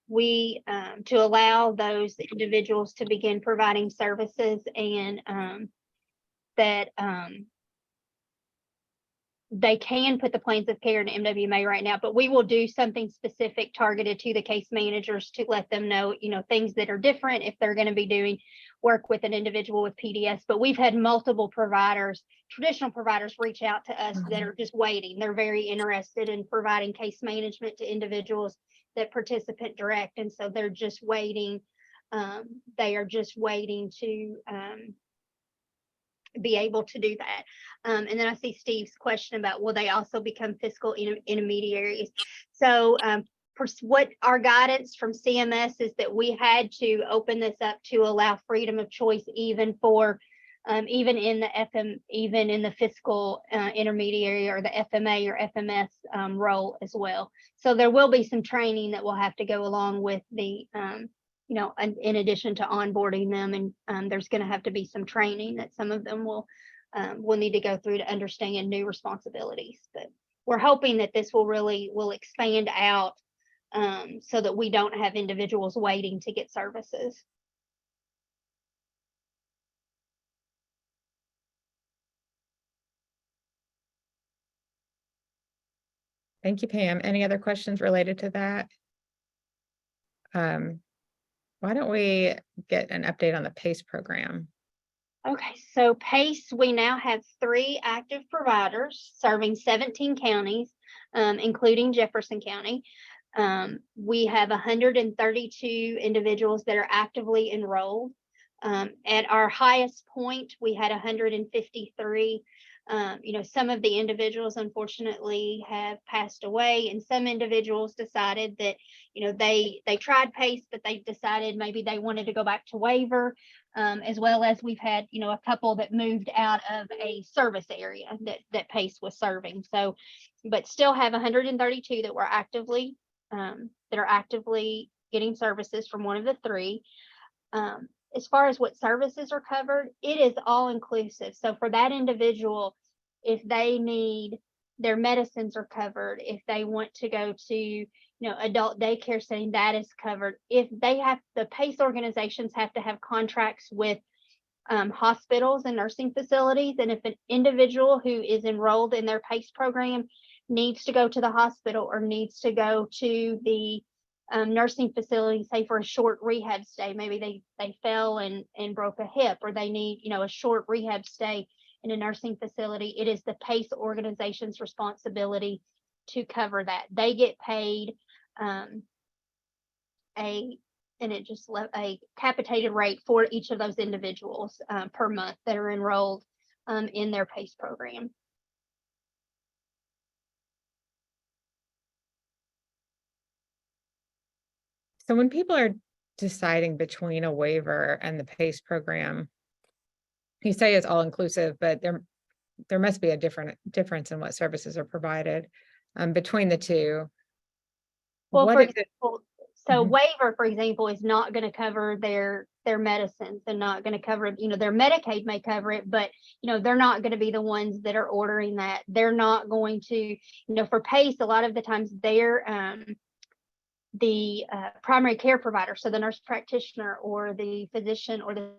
we to allow those individuals to begin providing services, and that they can put the plans of care in MWMA right now, but we will do something specific targeted to the case managers to let them know, things that are different if they're going to be doing work with an individual with PDS. But we've had multiple providers, traditional providers, reach out to us that are just waiting. They're very interested in providing case management to individuals that participant direct. And so they're just waiting. They are just waiting to be able to do that. And then I see Steve's question about, will they also become fiscal intermediaries? So what our guidance from CMS is that we had to open this up to allow freedom of choice, even for even in the fiscal intermediary or the FMA or FMS role as well. So there will be some training that will have to go along with the in addition to onboarding them, and there's going to have to be some training that some of them will need to go through to understand new responsibilities. But we're hoping that this will expand out so that we don't have individuals waiting to get services. Thank you, Pam. Any other questions related to that? Why don't we get an update on the PACE program? Okay, so PACE, we now have 3 active providers serving 17 counties, including Jefferson County. We have 132 individuals that are actively enrolled. At our highest point, we had 153. Some of the individuals unfortunately have passed away, and some individuals decided that, they tried PACE, but they decided maybe they wanted to go back to waiver, as well as we've had, a couple that moved out of a service area that PACE was serving. So, but still have 132 that were actively, getting services from one of the 3. As far as what services are covered, it is all inclusive. So for that individual, if they need, their medicines are covered. If they want to go to, adult daycare setting, that is covered. If they have, the PACE organizations have to have contracts with hospitals and nursing facilities. And if an individual who is enrolled in their PACE program needs to go to the hospital or needs to go to the nursing facility, say for a short rehab stay, maybe they fell and broke a hip, or they need, a short rehab stay in a nursing facility, it is the PACE organization's responsibility to cover that. They get paid a capitated rate for each of those individuals per month that are enrolled in their PACE program. So when people are deciding between a waiver and the PACE program, you say it's all inclusive, but there must be a difference in what services are provided between the two. Well, What for is it? example, so Mhm. waiver, for example, is not going to cover their medicines, and not going to cover, their Medicaid may cover it, but, they're not going to be the ones that are ordering that. They're not going to, for PACE, a lot of the times they're the primary care provider. So the nurse practitioner or the physician or the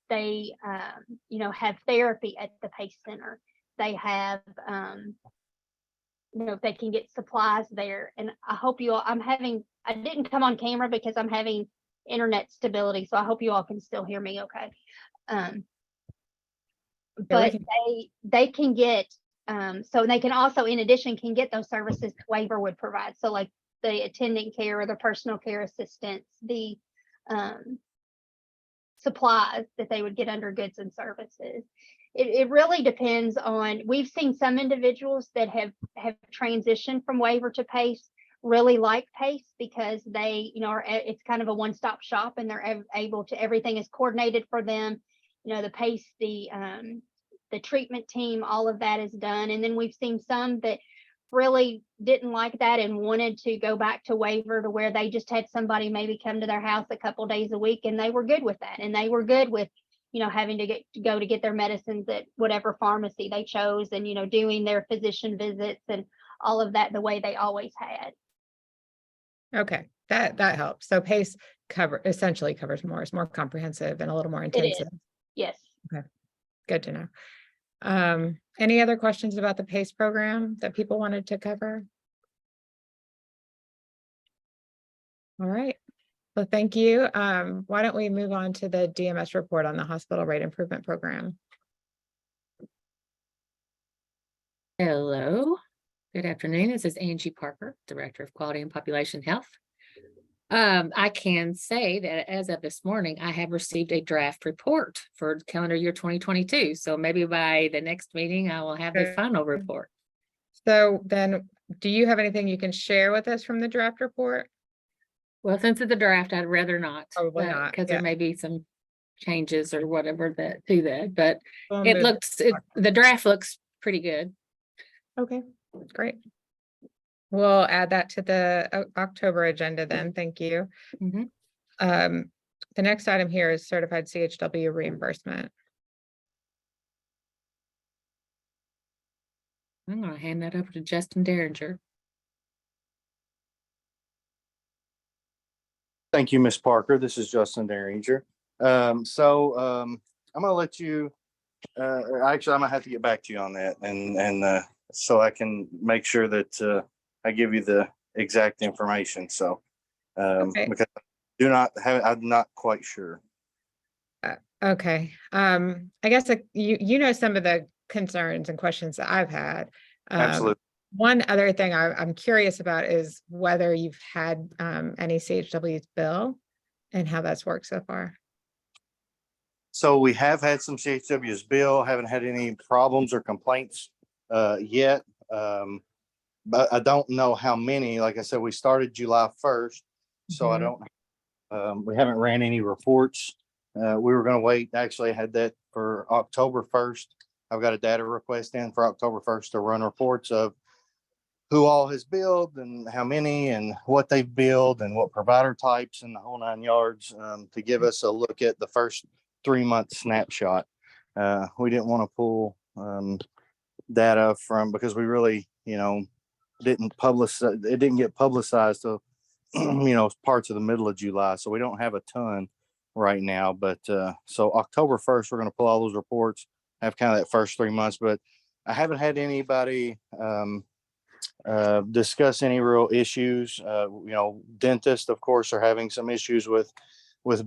they have therapy at the PACE center. They have they can get supplies there. And I hope you all, I didn't come on camera because I'm having internet stability, so I hope you all can still hear me okay. But they can get so they can also, in addition, can get those services that waiver would provide. So like the attendant care or the personal care assistance, the supplies that they would get under goods and services. It really depends on, we've seen some individuals that have transitioned from waiver to PACE really like PACE because they, it's kind of a one-stop shop, and they're able to, everything is coordinated for them. The PACE, the treatment team, all of that is done. And then we've seen some that really didn't like that and wanted to go back to waiver, to where they just had somebody maybe come to their house a couple days a week, and they were good with that. And they were good with, having to go to get their medicines at whatever pharmacy they chose, and, doing their physician visits and all of that the way they always had. Okay, that helps. So PACE essentially covers more, it's more comprehensive and a little more It intensive. is. Yes. Okay, good to know. Any other questions about the PACE program that people wanted to cover? All right, well, thank you. Why don't we move on to the DMS report on the hospital rate improvement program? Hello, good afternoon. This is Angie Parker, Director of Quality and Population Health. I can say that as of this morning, I have received a draft report for calendar year 2022. So maybe by the next meeting, I will have the final report. So then, do you have anything you can share with us from the draft report? Well, since it's a draft, I'd rather not. Probably not, Because yeah. there may be some changes or whatever to that, but We'll it move looks, the draft looks pretty good. Okay, great. We'll add that to the October agenda then. Thank you. Mhm. The next item here is certified CHW reimbursement. I'm going to hand that over to Justin Derringer. Thank you, Ms. Parker. This is Justin Derringer. I'm going to let you actually, I'm gonna have to get back to you on that, and so I can make sure that I give you the exact information. So, Okay. because I do not have, I'm not quite sure. Okay, I guess you know some of the concerns and questions that I've had. Absolutely. One other thing I'm curious about is whether you've had any CHW's bill and how that's worked so far. So we have had some CHW's bill, haven't had any problems or complaints yet. But I don't know how many. Like I said, we started July 1st, so I Mhm. don't, we haven't ran any reports. We were going to wait. Actually, I had that for October 1st. I've got a data request in for October 1st to run reports of who all has billed and how many and what they've billed and what provider types and the whole 9 yards, to give us a look at the first 3 month snapshot. We didn't want to pull data from, because we really, didn't publicize, it didn't get publicized till parts of the middle of July. So we don't have a ton right now, but so October 1st, we're going to pull all those reports, have kind of that first 3 months, but I haven't had anybody discuss any real issues. Dentists, of course, are having some issues with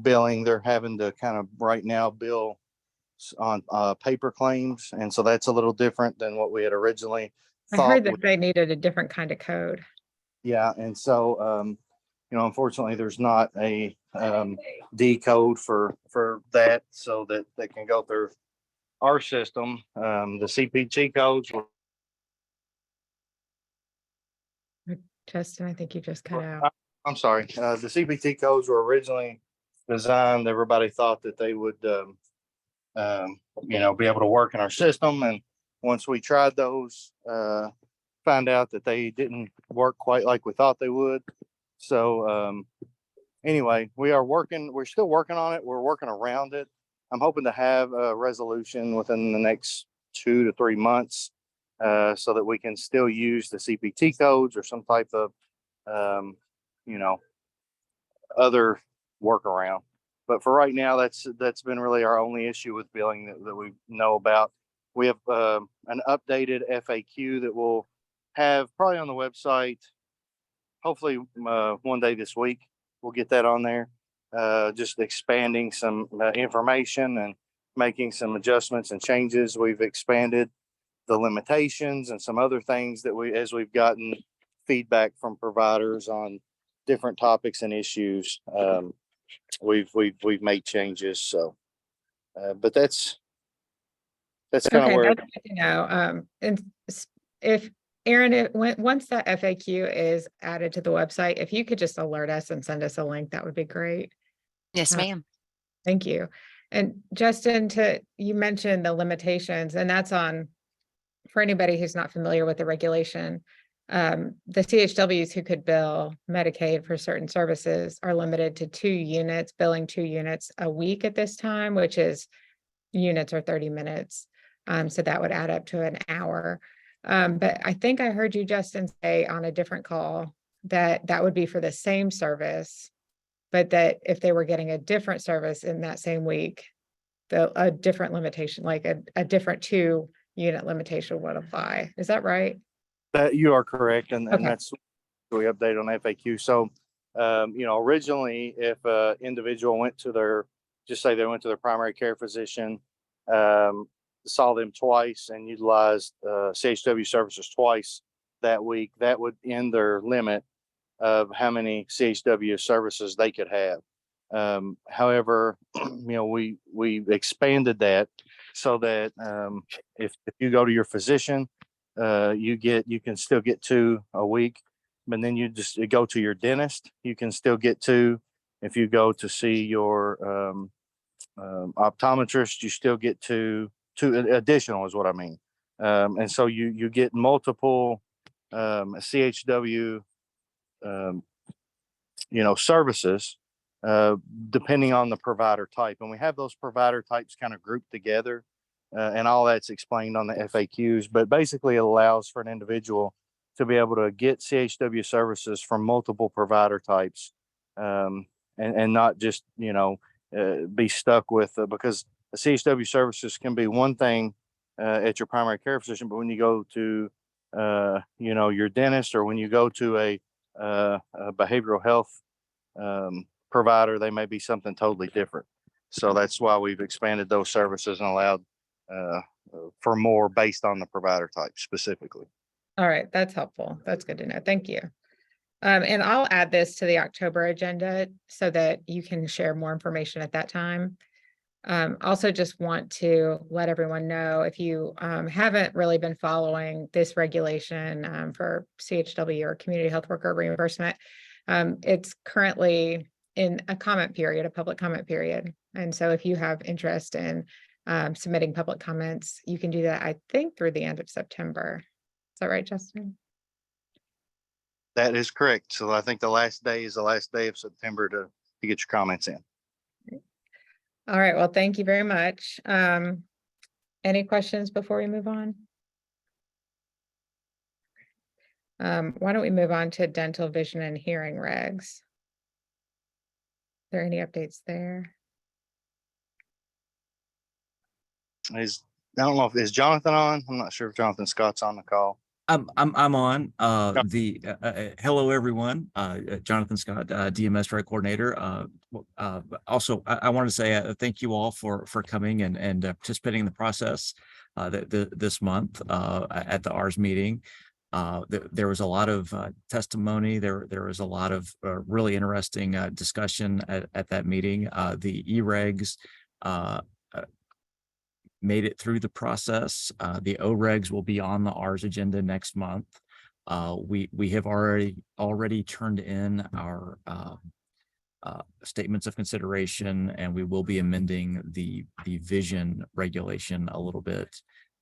billing. They're having to kind of right now bill on paper claims, and so that's a little different than what we had originally I thought. heard that they needed a different kind of code. Yeah, and so unfortunately, there's not a D code for that, so that they can go through our system. The CPT codes were, Justin, I think you just cut out. I'm sorry, the CPT codes were originally designed. Everybody thought that they would be able to work in our system, and once we tried those, found out that they didn't work quite like we thought they would. So anyway, we're still working on it. We're working around it. I'm hoping to have a resolution within the next 2 to 3 months, so that we can still use the CPT codes or some type of other workaround. But for right now, that's been really our only issue with billing that we know about. We have an updated FAQ that we'll have probably on the website. Hopefully one day this week, we'll get that on there. Just expanding some information and making some adjustments and changes. We've expanded the limitations and some other things that as we've gotten feedback from providers on different topics and issues. We've made changes. So, but that's kind of Okay, where. that's good to know. And if Aaron, once that FAQ is added to the website, if you could just alert us and send us a link, that would be great. Yes, ma'am. Thank you. And Justin, you mentioned the limitations, and that's for anybody who's not familiar with the regulation. The CHWs who could bill Medicaid for certain services are limited to 2 units, billing 2 units a week at this time, which is units are 30 minutes. So that would add up to an hour. But I think I heard you, Justin, say on a different call that would be for the same service, but that if they were getting a different service in that same week, a different limitation, like a different 2-unit limitation would apply. Is that right? That you are correct, and Okay. that's what we update on FAQ. So, originally, if an individual went to they went to their primary care physician, saw them twice, and utilized CHW services twice that week, that would end their limit of how many CHW services they could have. However, we expanded that so that if you go to your physician, you can still get 2 a week, but then you just go to your dentist, you can still get 2. If you go to see your optometrist, you still get 2 additional is what I mean. And so you get multiple CHW services depending on the provider type, and we have those provider types kind of grouped together, and all that's explained on the FAQs. But basically, it allows for an individual to be able to get CHW services from multiple provider types, and not just be stuck with because CHW services can be one thing at your primary care physician, but when you go to your dentist, or when you go to a behavioral health provider, they may be something totally different. So that's why we've expanded those services and allowed for more based on the provider type specifically. All right, that's helpful. That's good to know. Thank you. And I'll add this to the October agenda so that you can share more information at that time. Also just want to let everyone know, if you haven't really been following this regulation for CHW or community health worker reimbursement, it's currently in a comment period, a public comment period. And so if you have interest in submitting public comments, you can do that, I think, through the end of September. Is that right, Justin? That is correct. So I think the last day is the last day of September to get your comments in. All right, well, thank you very much. Any questions before we move on? Why don't we move on to dental, vision, and hearing regs? Are there any updates there? I don't know if is Jonathan on. I'm not sure if Jonathan Scott's on the call. I'm on. Hello everyone. Jonathan Scott, DMS Drug Coordinator. Also, I want to say thank you all for coming and participating in the process this month at the ARS meeting. There was a lot of testimony. There was a lot of really interesting discussion at that meeting. The e-regs made it through the process. The O-regs will be on the ARS agenda next month. We have already turned in our statements of consideration, and we will be amending the vision regulation a little bit.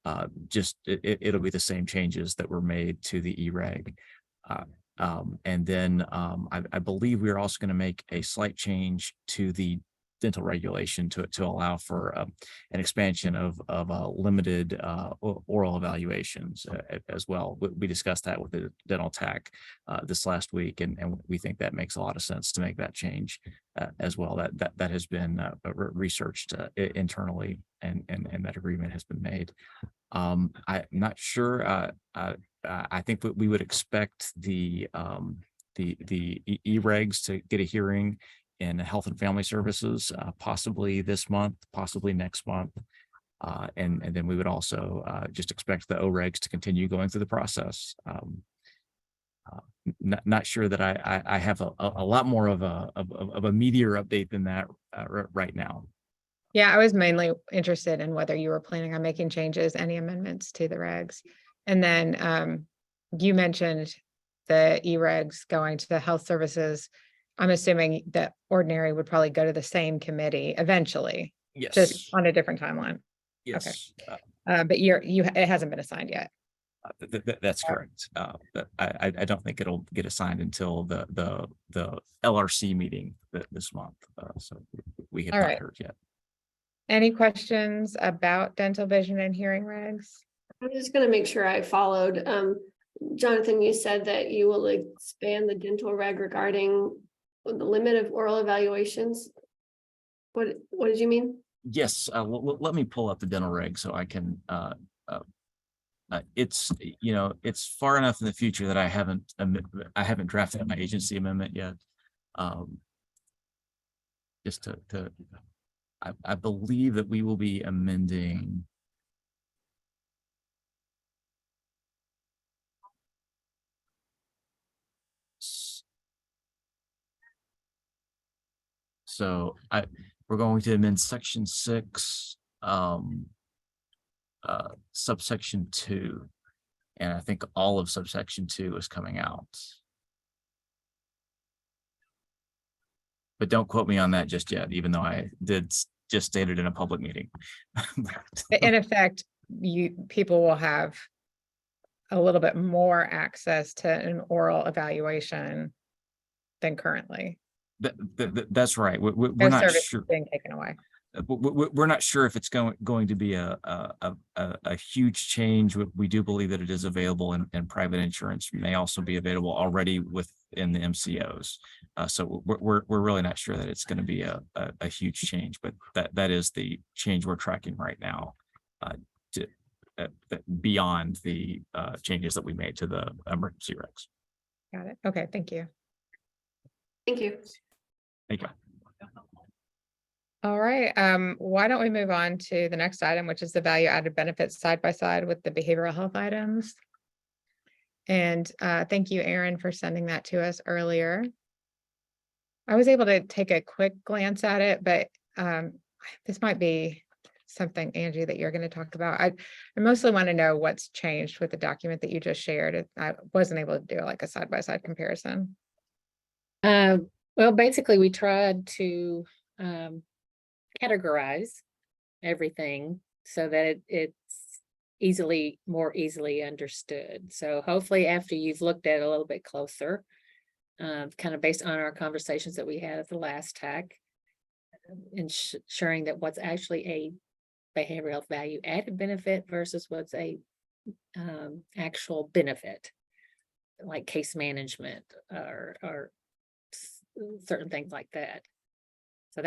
It'll be the same changes that were made to the e-reg. And then I believe we are also going to make a slight change to the dental regulation to allow for an expansion of limited oral evaluations as well. We discussed that with the dental TAC this last week, and we think that makes a lot of sense to make that change as well. That has been researched internally, and that agreement has been made. I'm not sure. I think that we would expect the e-regs to get a hearing in Health and Family Services, possibly this month, possibly next month. And then we would also just expect the O-regs to continue going through the process. Not sure that I have a lot more of a meatier update than that right now. Yeah, I was mainly interested in whether you were planning on making changes, any amendments to the regs. And then you mentioned the e-regs going to the health services. I'm assuming that ordinary would probably go to the same committee eventually. Yes. Just on a different timeline. Yes. Okay. But it hasn't been assigned yet. That's correct. I don't think it'll get assigned until the LRC meeting this month. So we have not heard yet. Any questions about dental, vision, and hearing regs? I'm just going to make sure I followed. Jonathan, you said that you will expand the dental reg regarding the limit of oral evaluations. What did you mean? Yes. Let me pull up the dental reg so I can. It's far enough in the future that I haven't drafted my agency amendment yet. Just to I believe that we will be amending. So we're going to amend section 6, subsection 2, and I think all of subsection 2 is coming out. But don't quote me on that just yet, even though I did just state it in a public meeting. In effect, people will have a little bit more access to an oral evaluation than currently. That's right. We're No not service sure. being taken away. we're not sure if it's going to be a huge change. We do believe that it is available, and private insurance may also be available already within the MCOs. So we're really not sure that it's going to be a huge change, but that is the change we're tracking right now, beyond the changes that we made to the emergency regs. Got it. Okay, thank you. Thank you. Thank you. All right, why don't we move on to the next item, which is the value added benefits side by side with the behavioral health items. And thank you, Erin, for sending that to us earlier. I was able to take a quick glance at it, but this might be something, Angie, that you're going to talk about. I mostly want to know what's changed with the document that you just shared. I wasn't able to do like a side by side comparison. Well, basically, we tried to categorize everything so that it's more easily understood. So hopefully after you've looked at it a little bit closer, kind of based on our conversations that we had at the last TAC, ensuring that what's actually a behavioral health value added benefit versus what's a actual benefit, like case management or certain things like that. So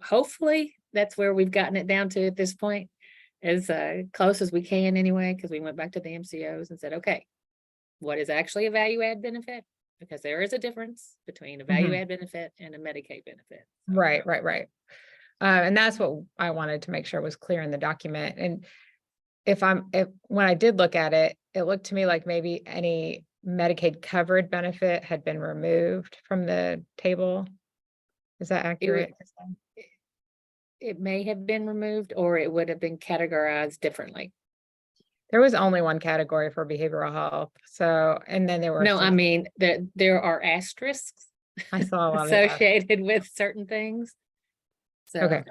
hopefully that's where we've gotten it down to at this point, as close as we can anyway, because we went back to the MCOs and said, okay, what is actually a value add benefit? Because there is a difference between a value add benefit and a Medicaid benefit. So, Right. And that's what I wanted to make sure was clear in the document. And when I did look at it, it looked to me like maybe any Medicaid covered benefit had been removed from the table. Is that accurate? It may have been removed, or it would have been categorized differently. There was only one category for behavioral health. So, and then there were No, I mean, there are asterisks I saw a lot of that. associated with certain things. So Okay.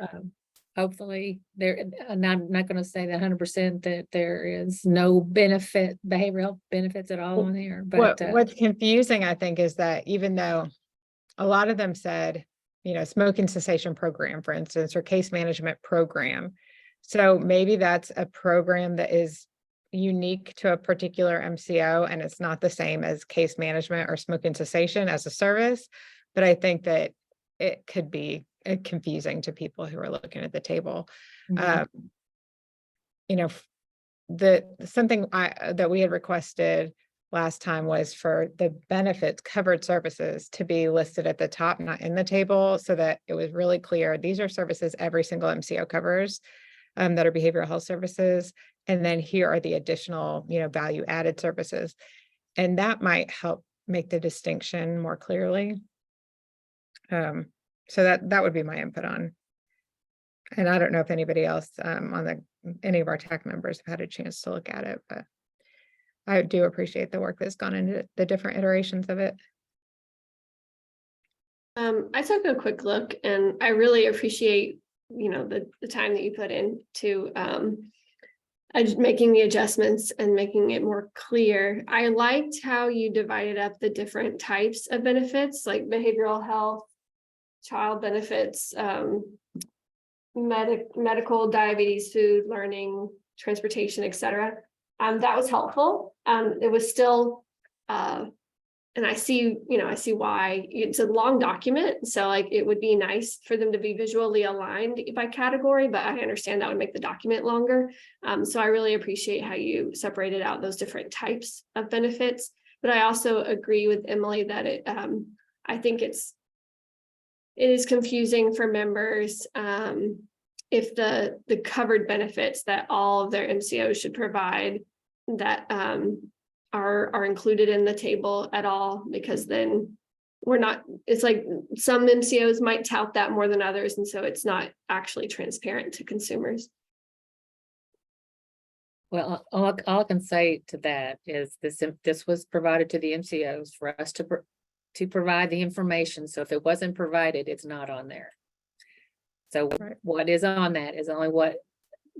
Hopefully and I'm not going to say that 100% that there is no behavioral health benefits at all on here. But what's confusing, I think, is that even though a lot of them said, smoking cessation program, for instance, or case management program. So maybe that's a program that is unique to a particular MCO, and it's not the same as case management or smoking cessation as a service. But I think that it could be confusing to people who are looking at the table. Something that we had requested last time was for the benefits covered services to be listed at the top, not in the table, so that it was really clear. These are services every single MCO covers that are behavioral health services. And then here are the additional, value added services. And that might help make the distinction more clearly. So that would be my input on. And I don't know if anybody else any of our TAC members have had a chance to look at it, but I do appreciate the work that's gone into the different iterations of it. I took a quick look, and I really appreciate, the time that you put in to making the adjustments and making it more clear. I liked how you divided up the different types of benefits, like behavioral health, child benefits, medical, diabetes, food, learning, transportation, etc. That was helpful. It was still, and I see why it's a long document. So like, it would be nice for them to be visually aligned by category, but I understand that would make the document longer. So I really appreciate how you separated out those different types of benefits. But I also agree with Emily that I think it is confusing for members if the covered benefits that all of their MCOs should provide that are included in the table at all, because then it's like some MCOs might tout that more than others, and so it's not actually transparent to consumers. Well, all I can say to that is this was provided to the MCOs for us to provide the information. So if it wasn't provided, it's not on there. So what is on that is only what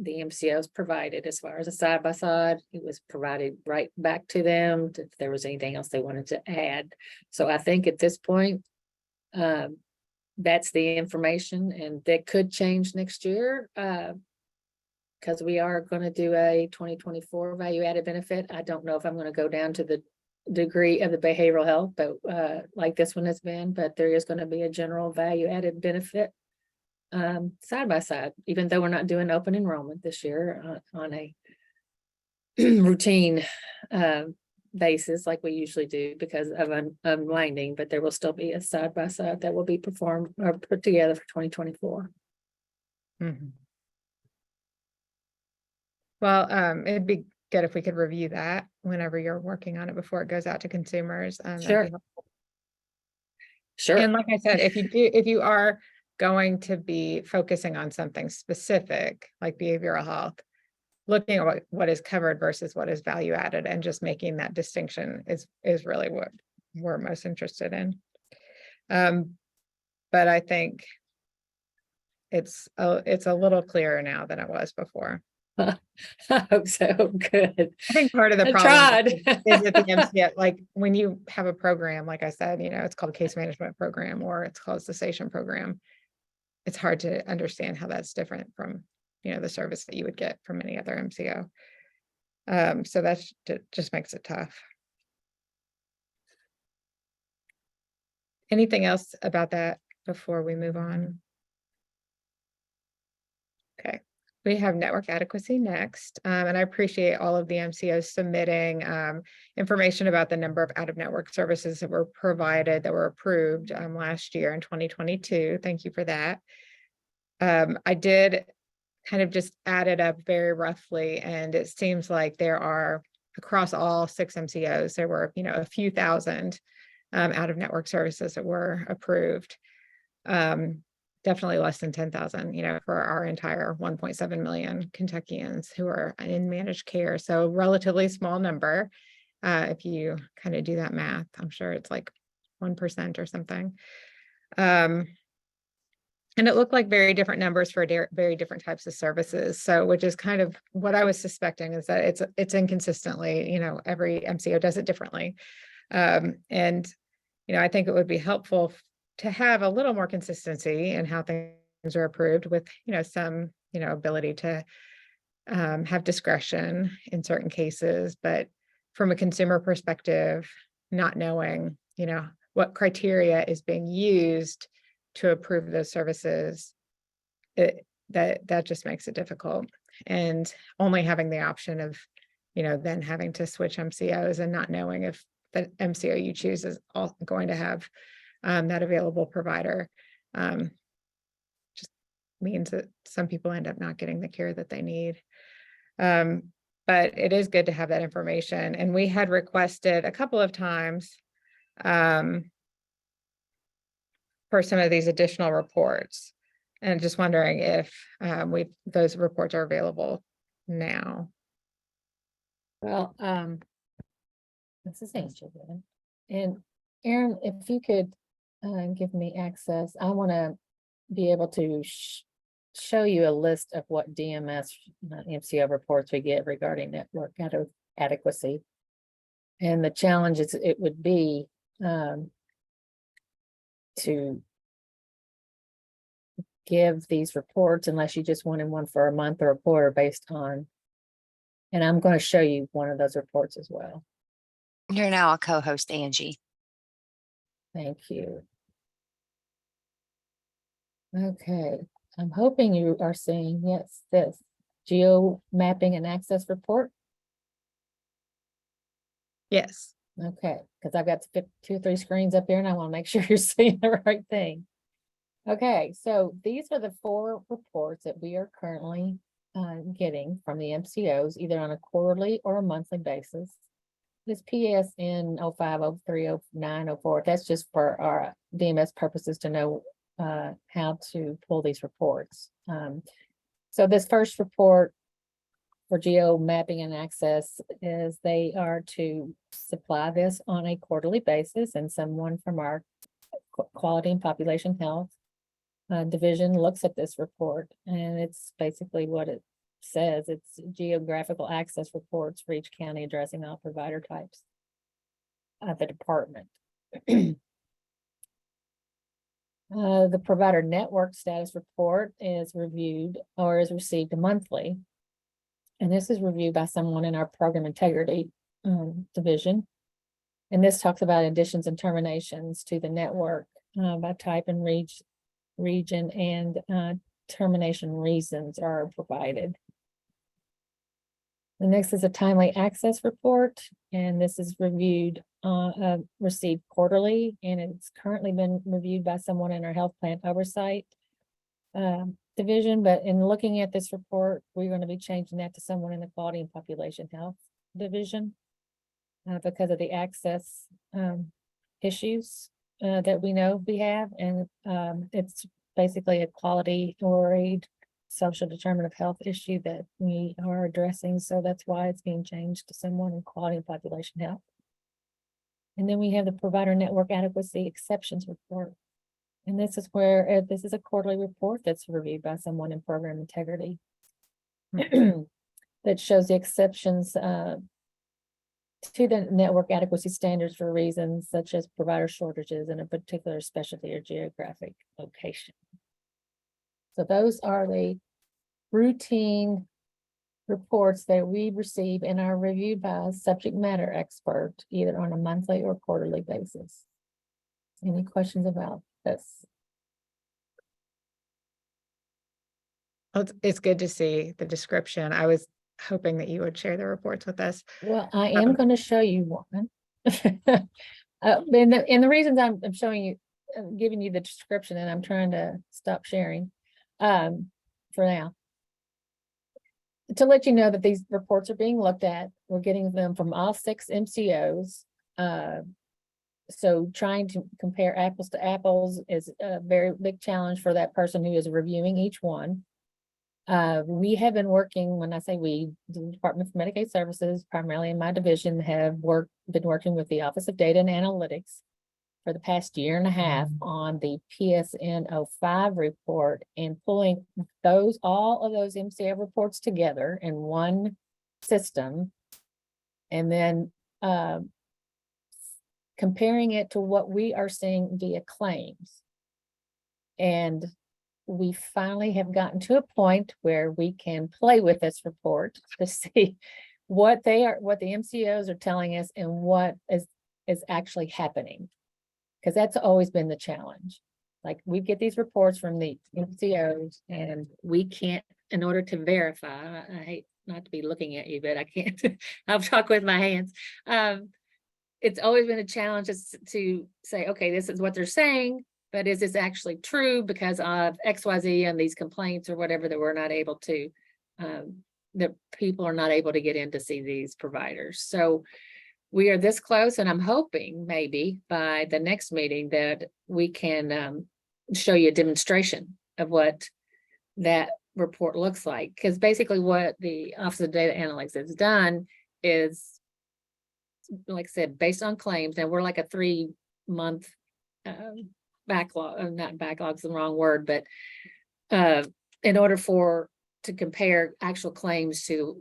the MCOs provided. As far as a side by side, it was provided right back to them if there was anything else they wanted to add. So I think at this point, that's the information, and that could change next year. Because we are going to do a 2024 value added benefit. I don't know if I'm going to go down to the degree of the behavioral health, but like this one has been, but there is going to be a general value added benefit side by side, even though we're not doing open enrollment this year on a routine basis like we usually do because of unwinding, but there will still be a side by side that will be performed or put together for 2024. Well, it'd be good if we could review that whenever you're working on it before it goes out to consumers. That'd be Sure. helpful. Sure. And like I said, if you are going to be focusing on something specific, like behavioral health, looking at what is covered versus what is value added and just making that distinction is really what we're most interested in. But I think it's a little clearer now than it was before. I hope so. Good. I think part of the I problem tried. is that the MCO, like when you have a program, like I said, it's called a case management program or it's called a cessation program. It's hard to understand how that's different from, the service that you would get from any other MCO. So that just makes it tough. Anything else about that before we move on? Okay. We have network adequacy next, and I appreciate all of the MCOs submitting information about the number of out-of-network services that were provided, that were approved last year in 2022. Thank you for that. I did kind of just add it up very roughly, and it seems like there are, across all 6 MCOs, there were, a few thousand out-of-network services that were approved. Definitely less than 10,000, for our entire 1.7 million Kentuckians who are in managed care. So relatively small number. If you kind of do that math, I'm sure it's like 1% or something. And it looked like very different numbers for very different types of services. So, which is kind of what I was suspecting, is that it's inconsistently, every MCO does it differently. And, I think it would be helpful to have a little more consistency in how things are approved with, some, ability to have discretion in certain cases, but from a consumer perspective, not knowing, what criteria is being used to approve those services, that just makes it difficult. And only having the option of, then having to switch MCOs and not knowing if the MCO you choose is all going to have that available provider, just means that some people end up not getting the care that they need. But it is good to have that information. And we had requested a couple of times for some of these additional reports, and just wondering if those reports are available now. Well, this is Angel then. And Aaron, if you could give me access, I want to be able to show you a list of what DMS MCO reports we get regarding network adequacy. And the challenge is it would be to give these reports unless you just wanted one for a month or a quarter based on, and I'm going to show you one of those reports as well. You're now a co-host, Angie. Thank you. Okay, I'm hoping you are seeing, yes, this geo mapping and access report. Yes. Okay, because I've got 2 or 3 screens up here and I want to make sure you're seeing the right thing. Okay, so these are the 4 reports that we are currently getting from the MCOs, either on a quarterly or a monthly basis. This PSN 05, 03, 09, 04, that's just for our DMS purposes to know how to pull these reports. So this first report for geo mapping and access is they are to supply this on a quarterly basis, and someone from our quality and population health division looks at this report, and it's basically what it says. It's geographical access reports for each county addressing all provider types of the department. The provider network status report is reviewed or is received monthly. And this is reviewed by someone in our program integrity division. And this talks about additions and terminations to the network by type and region, and termination reasons are provided. The next is a timely access report, and this is reviewed, received quarterly, and it's currently been reviewed by someone in our health plan oversight division. But in looking at this report, we're going to be changing that to someone in the quality and population health division because of the access issues that we know we have, and it's basically a quality or a social determinant of health issue that we are addressing. So that's why it's being changed to someone in quality and population health. And then we have the provider network adequacy exceptions report. And this is where this is a quarterly report that's reviewed by someone in program integrity that shows the exceptions to the network adequacy standards for reasons such as provider shortages in a particular specialty or geographic location. So those are the routine reports that we receive and are reviewed by a subject matter expert, either on a monthly or quarterly basis. Any questions about this? Well, it's good to see the description. I was hoping that you would share the reports with us. Well, I am going to show you one. And the reasons I'm showing you, giving you the description, and I'm trying to stop sharing for now, to let you know that these reports are being looked at. We're getting them from all 6 MCOs. So trying to compare apples to apples is a very big challenge for that person who is reviewing each one. We have been working, when I say we, the Department of Medicaid Services, primarily in my division, have been working with the Office of Data and Analytics for the past year and a half on the PSN 05 report and pulling all of those MCO reports together in one system, and then comparing it to what we are seeing via claims. And we finally have gotten to a point where we can play with this report to see what the MCOs are telling us and what is actually happening. Because that's always been the challenge. Like, we get these reports from the MCOs and we can't, in order to verify, I hate not to be looking at you, but I can't, I'll talk with my hands. It's always been a challenge to say, okay, this is what they're saying, but is this actually true because of XYZ and these complaints or whatever, that we're not able to, that people are not able to get in to see these providers. So we are this close, and I'm hoping maybe by the next meeting that we can show you a demonstration of what that report looks like. Because basically what the Office of Data Analytics has done is, like I said, based on claims, and we're like a 3-month backlog, not backlog's the wrong word, but in order to compare actual claims to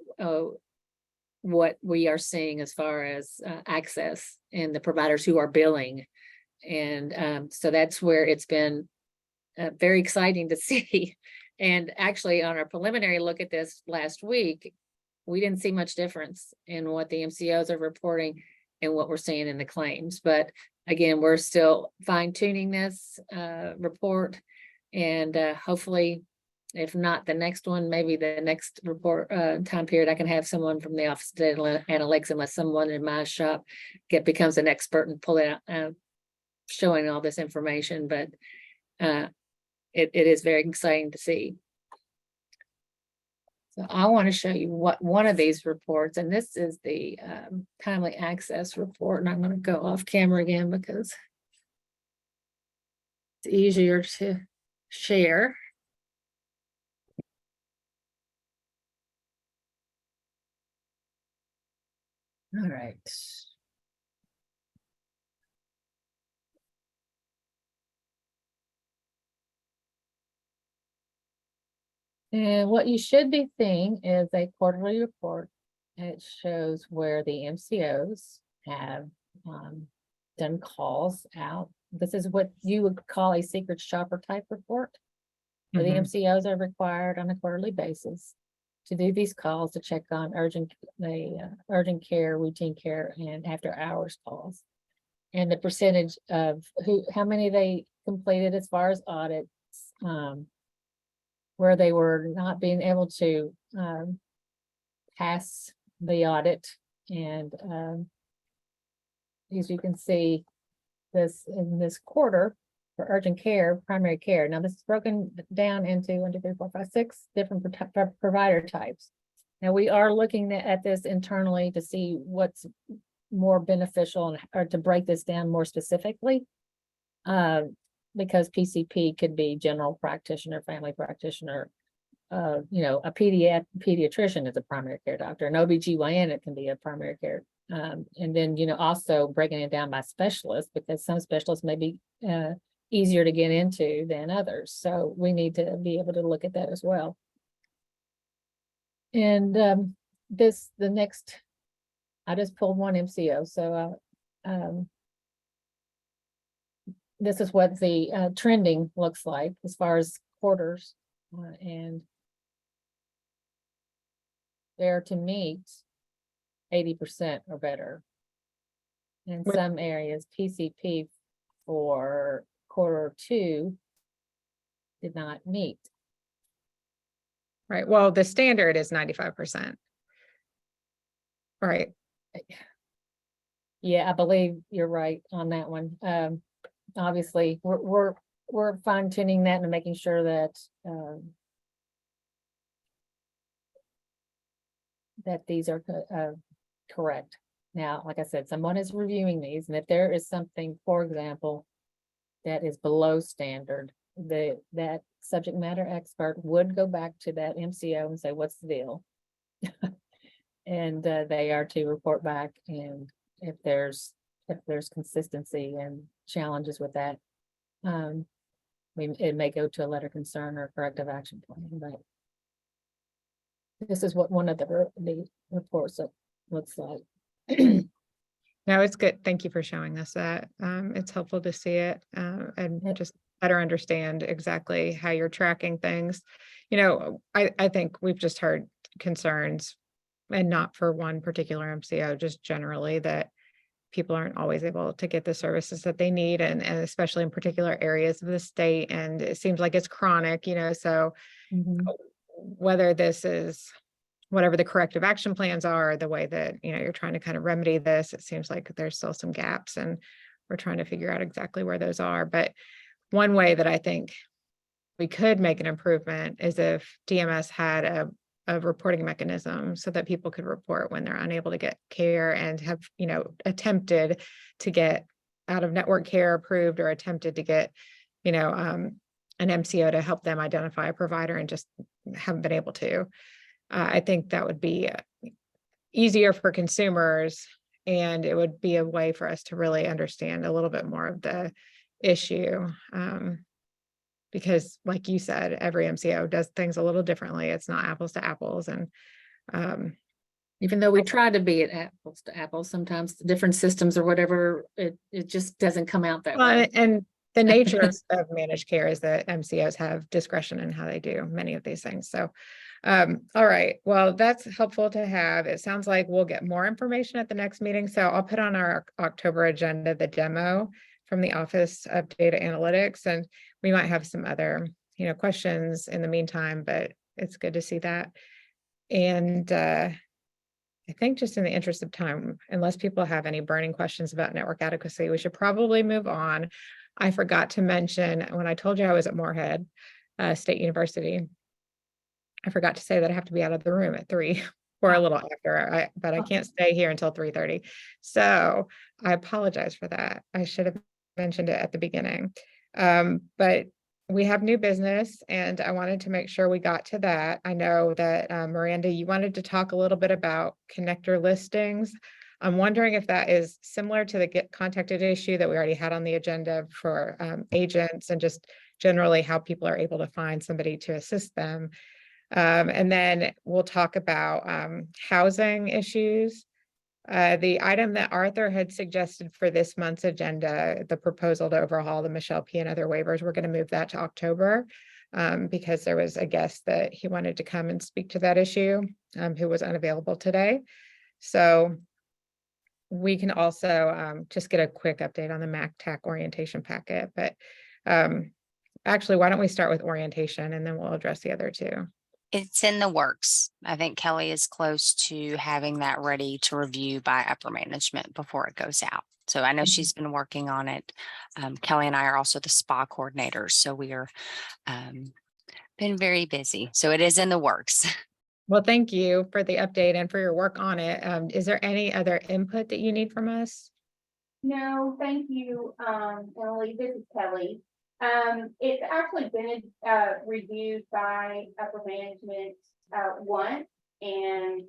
what we are seeing as far as access and the providers who are billing. And so that's where it's been very exciting to see. And actually, on our preliminary look at this last week, we didn't see much difference in what the MCOs are reporting and what we're seeing in the claims. But again, we're still fine tuning this report, and hopefully, if not the next one, maybe the next report time period, I can have someone from the Office of Data Analytics, unless someone in my shop becomes an expert and pull it out, showing all this information. But it is very exciting to see. So I want to show you what one of these reports, and this is the timely access report. And I'm going to go off camera again because it's easier to share. All right. And what you should be seeing is a quarterly report. It shows where the MCOs have done calls out This is what you would call a secret shopper type report. Where the Mhm. MCOs are required on a quarterly basis to do these calls to check on urgent care, routine care, and after hours calls. And the percentage of how many they completed as far as audits, where they were not being able to pass the audit. And as you can see, this in this quarter for urgent care, primary care. Now this is broken down into 1, 2, 3, 4, 5, 6 different provider types. Now we are looking at this internally to see what's more beneficial or to break this down more specifically. Because PCP could be general practitioner, family practitioner, a pediatrician is a primary care doctor, an OBGYN, it can be a primary care. And then, also breaking it down by specialists, because some specialists may be easier to get into than others. So we need to be able to look at that as well. And I just pulled one MCO. So this is what the trending looks like as far as quarters, and they're to meet 80% or better. In some areas, PCP for Q2 did not meet. Right. Well, the standard is 95%. Right. Yeah, I believe you're right on that one. Obviously, we're fine tuning that and making sure that that these are correct. Now, like I said, someone is reviewing these, and if there is something, for example, that is below standard, that subject matter expert would go back to that MCO and say, what's the deal? And they are to report back, and if there's consistency and challenges with that, it may go to a letter of concern or corrective action plan. But this is what one of the reports looks like. No, it's good. Thank you for showing us that. It's helpful to see it and just better understand exactly how you're tracking things. I think we've just heard concerns, and not for one particular MCO, just generally that people aren't always able to get the services that they need, and especially in particular areas of the state. And it seems like it's chronic, so whether this is whatever the corrective action plans are, the way that, you're trying to kind of remedy this, it seems like there's still some gaps, and we're trying to figure out exactly where those are. But one way that I think we could make an improvement is if DMS had a reporting mechanism so that people could report when they're unable to get care and have, attempted to get out of network care approved, or attempted to get, an MCO to help them identify a provider and just haven't been able to. I think that would be easier for consumers, and it would be a way for us to really understand a little bit more of the issue. Because like you said, every MCO does things a little differently. It's not apples to apples. And even though we try to be at apples to apples, sometimes the different systems or whatever, it just doesn't come out that way. And the nature of managed care is that MCOs have discretion in how they do many of these things. So, all right, well, that's helpful to have. It sounds like we'll get more information at the next meeting. So I'll put on our October agenda the demo from the Office of Data Analytics, and we might have some other, questions in the meantime, but it's good to see that. And I think just in the interest of time, unless people have any burning questions about network adequacy, we should probably move on. I forgot to mention when I told you I was at Moorhead State University, I forgot to say that I have to be out of the room at 3 or a little after, but I can't stay here until 3:30. So I apologize for that. I should have mentioned it at the beginning. But we have new business, and I wanted to make sure we got to that. I know that Miranda, you wanted to talk a little bit about connector listings. I'm wondering if that is similar to the get contacted issue that we already had on the agenda for agents, and just generally how people are able to find somebody to assist them. And then we'll talk about housing issues The item that Arthur had suggested for this month's agenda, the proposal to overhaul the Michelle P and other waivers, we're going to move that to October because there was a guest that he wanted to come and speak to that issue who was unavailable today. So we can also just get a quick update on the MAC TAC orientation packet. But actually, why don't we start with orientation and then we'll address the other two. It's in the works. I think Kelly is close to having that ready to review by upper management before it goes out. So I know she's been working on it. Kelly and I are also the SPA coordinators, so we are been very busy. So it is in the works. Well, thank you for the update and for your work on it. Is there any other input that you need from us? No, thank you, Emily. This is Kelly. It's actually been reviewed by upper management once, and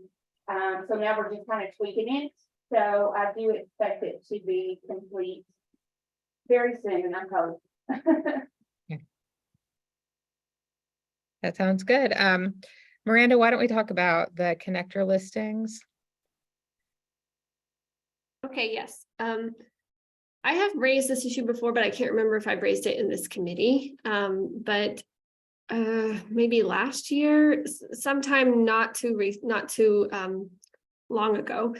so now we're just kind of tweaking it. So I do expect it to be complete very soon, I hope. That sounds good. Miranda, why don't we talk about the connector listings? Okay, yes. I have raised this issue before, but I can't remember if I've raised it in this committee. But maybe last year, sometime not too long ago,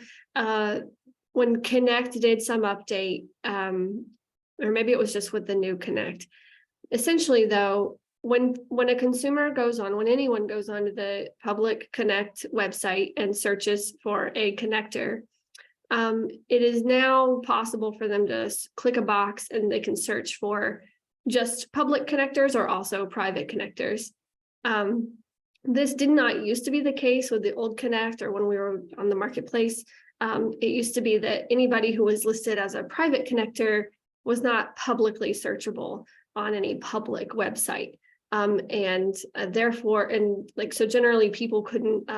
when Connect did some update, or maybe it was just with the new Connect. Essentially, though, when a consumer goes on, when anyone goes onto the public Connect website and searches for a connector, it is now possible for them to click a box and they can search for just public connectors or also private connectors. This did not used to be the case with the old Connect or when we were on the marketplace. It used to be that anybody who was listed as a private connector was not publicly searchable on any public website. Therefore, so generally people couldn't,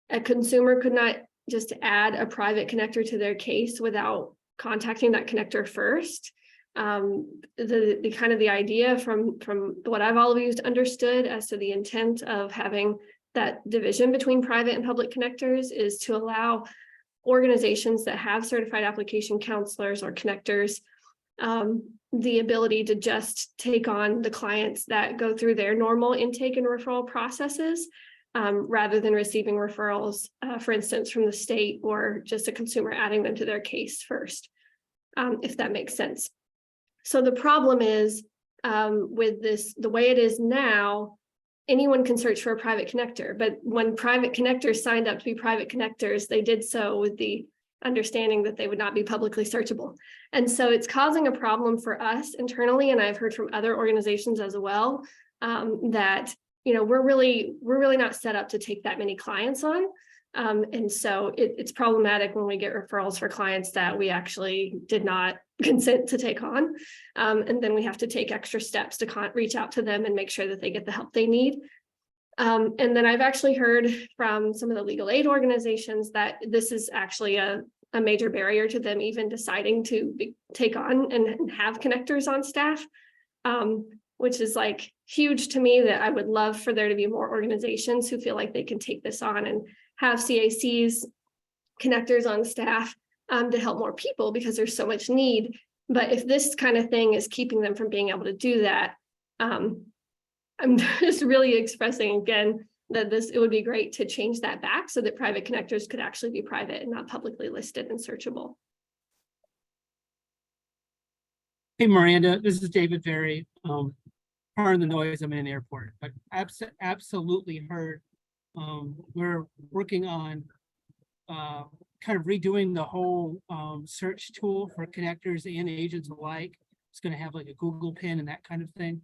a consumer could not just add a private connector to their case without contacting that connector first. The kind of the idea from what I've always understood as to the intent of having that division between private and public connectors is to allow organizations that have certified application counselors or connectors the ability to just take on the clients that go through their normal intake and referral processes rather than receiving referrals, for instance, from the state or just a consumer adding them to their case first, if that makes sense. So the problem is with this, the way it is now, anyone can search for a private connector, but when private connectors signed up to be private connectors, they did so with the understanding that they would not be publicly searchable. And so it's causing a problem for us internally, and I've heard from other organizations as well, that we're really not set up to take that many clients on. And so it's problematic when we get referrals for clients that we actually did not consent to take on. And then we have to take extra steps to reach out to them and make sure that they get the help they need. And then I've actually heard from some of the legal aid organizations that this is actually a major barrier to them even deciding to take on and have connectors on staff, which is like huge to me, that I would love for there to be more organizations who feel like they can take this on and have CACs, connectors on staff to help more people because there's so much need. But if this kind of thing is keeping them from being able to do that, I'm just really expressing again that it would be great to change that back so that private connectors could actually be private and not publicly listed and searchable. Hey, Miranda, this is David Berry. Pardon the noise, I'm in an airport, but absolutely heard. We're working on kind of redoing the whole search tool for connectors and agents alike. It's going to have like a Google pin and that kind of thing.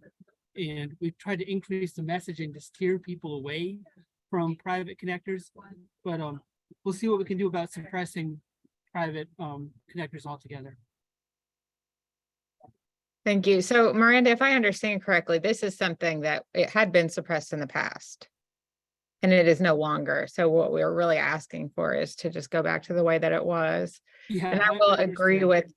And we've tried to increase the messaging to steer people away from private connectors, but we'll see what we can do about suppressing private connectors altogether. Thank you. So Miranda, if I understand correctly, this is something that it had been suppressed in the past and it is no longer. So what we're really asking for is to just go back to the way that it was. Yeah, and I will agree with,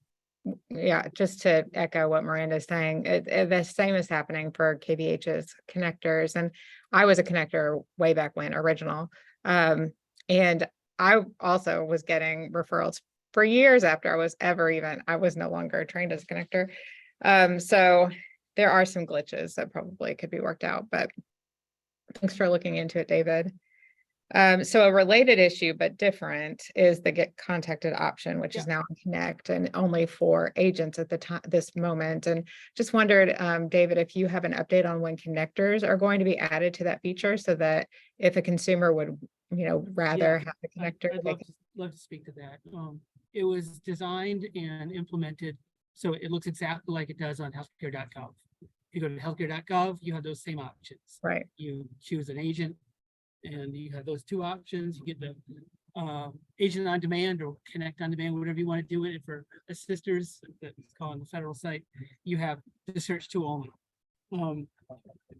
just to echo what Miranda is saying, the same is happening for KVH's connectors. And I was a connector way back when, original. And I also was getting referrals for years after I was no longer trained as a connector. So there are some glitches that probably could be worked out, but thanks for looking into it, David. So a related issue, but different, is the get contacted option, which is now on Connect and only for agents at the time, this moment. And just wondered, David, if you have an update on when connectors are going to be added to that feature, so that if a consumer would, rather have the connector. I'd love to speak to that. It was designed and implemented, so it looks exactly like it does on healthcare.gov. If you go to healthcare.gov, you have those same options. Right. You choose an agent, and you have those two options. You get the agent on demand or connect on demand, whatever you want to do it. For assisters, that's called on the federal site, you have the search tool only.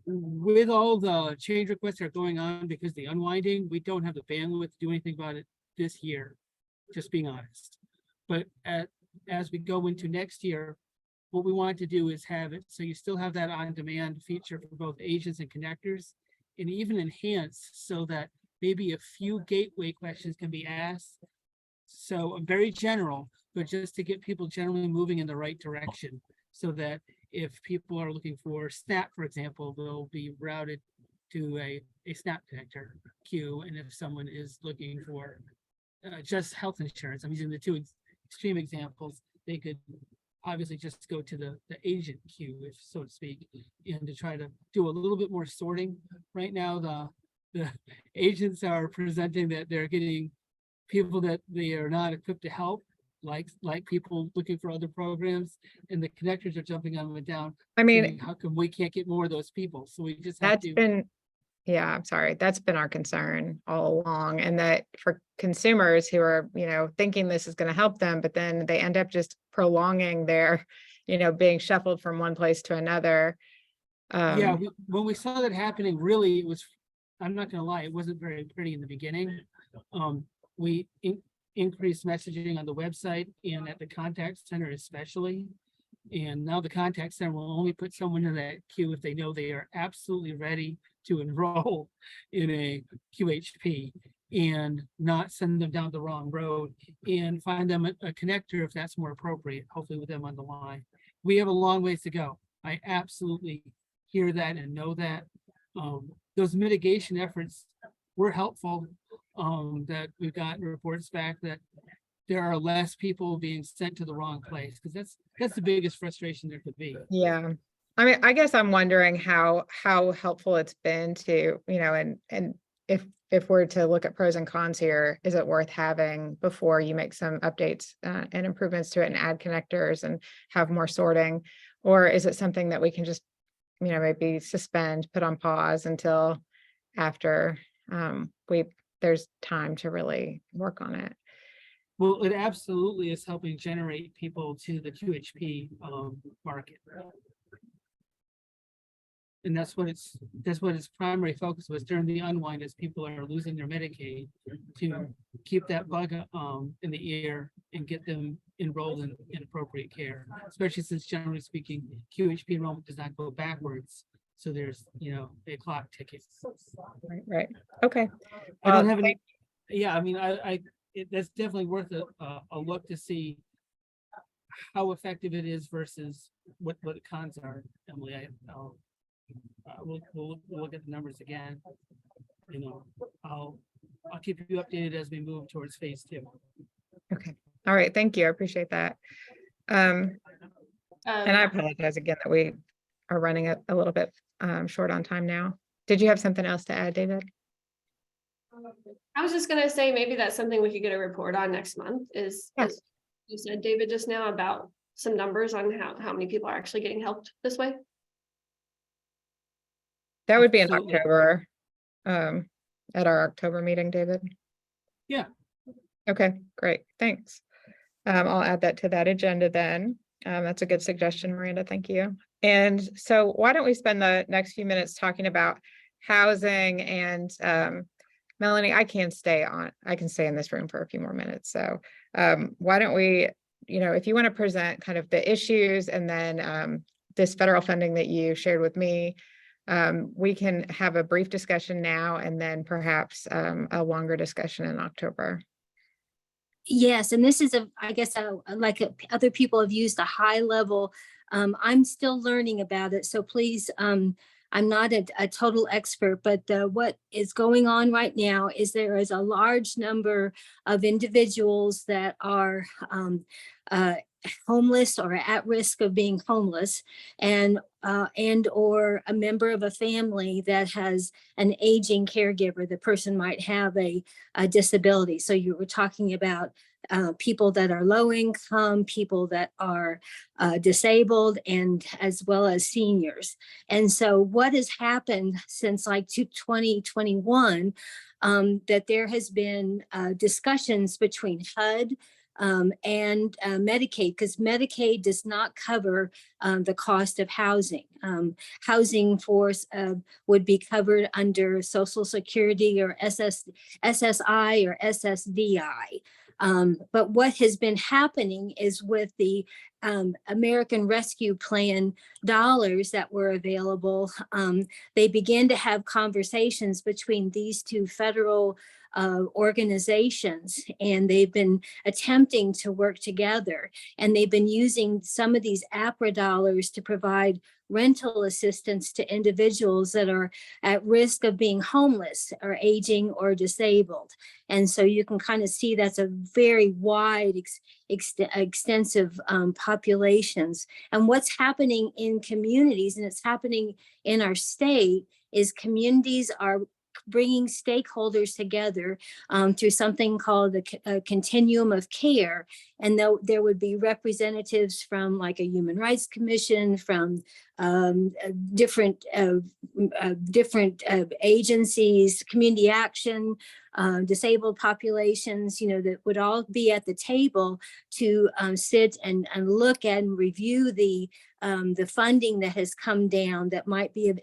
With all the change requests that are going on because of the unwinding, we don't have the bandwidth to do anything about it this year, just being honest. But as we go into next year, what we want to do is have it so you still have that on-demand feature for both agents and connectors, and even enhance so that maybe a few gateway questions can be asked. So very general, but just to get people generally moving in the right direction, so that if people are looking for SNAP, for example, they'll be routed to a SNAP connector queue. And if someone is looking for just health insurance, I'm using the two extreme examples, they could obviously just go to the agent queue, if so to speak, and to try to do a little bit more sorting. Right now, the agents are presenting that they're getting people that they are not equipped to help, like people looking for other programs, and the connectors are jumping on them and down. I mean, saying, how come we can't get more of those people? So we just have yeah, I'm sorry. That's been our concern all along. And that for consumers who are, thinking this is going to help them, but then they end up just prolonging their, being shuffled from one place to another. When we saw that happening, really, it was, I'm not going to lie, it wasn't very pretty in the beginning. We increased messaging on the website and at the contact center especially. And now the contact center will only put someone in that queue if they know they are absolutely ready to enroll in a QHP, and not send them down the wrong road, and find them a connector if that's more appropriate, hopefully with them on the line. We have a long ways to go. I absolutely hear that and know that. Those mitigation efforts were helpful, that we've gotten reports back that there are less people being sent to the wrong place, because that's the biggest frustration there could be. Yeah. I mean, I guess I'm wondering how helpful it's been to, and if we're to look at pros and cons here, is it worth having before you make some updates and improvements to it and add connectors and have more sorting? Or is it something that we can just, maybe suspend, put on pause until after there's time to really work on it? Well, it absolutely is helping generate people to the QHP market. And that's what its primary focus was during the unwind, as people are losing their Medicaid, to keep that bug in the ear and get them enrolled in appropriate care, especially since generally speaking, QHP enrollment does not go backwards. So there's, a clock ticking. Right. Okay. I don't have any, I mean, that's definitely worth a look to see how effective it is versus what the cons are, Emily. We'll look at the numbers again. I'll keep you updated as we move towards phase 2. Okay. All right. Thank you. I appreciate that. And I apologize again that we are running a little bit short on time now. Did you have something else to add, David? I was just gonna say, maybe that's something we could get a report on next month, is as you said, David, just now, about some numbers on how many people are actually getting helped this way. That would be in October, at our October meeting, David. Yeah. Okay, great. Thanks. I'll add that to that agenda then. That's a good suggestion, Miranda. Thank you. And so why don't we spend the next few minutes talking about housing, and Melanie, I can stay in this room for a few more minutes. So why don't we, if you want to present kind of the issues, and then this federal funding that you shared with me, we can have a brief discussion now and then perhaps a longer discussion in October. Yes, and this is I guess, other people have used a high level. I'm still learning about it, so please, I'm not a total expert, but what is going on right now is there is a large number of individuals that are homeless or at risk of being homeless, and or a member of a family that has an aging caregiver. The person might have a disability. So you were talking about people that are low income, people that are disabled, and as well as seniors. And so what has happened since like 2021, that there has been discussions between HUD and Medicaid, because Medicaid does not cover the cost of housing. Housing would be covered under Social Security or SSI or SSDI. But what has been happening is with the American Rescue Plan dollars that were available, they began to have conversations between these two federal organizations, and they've been attempting to work together, and they've been using some of these APRA dollars to provide rental assistance to individuals that are at risk of being homeless or aging or disabled. And so you can kind of see that's a very wide, extensive populations. And what's happening in communities, and it's happening in our state, is communities are bringing stakeholders together through something called the continuum of care. And there would be representatives from like a Human Rights Commission, from different agencies, community action, disabled populations, that would all be at the table to sit and look at and review the funding that has come down that might be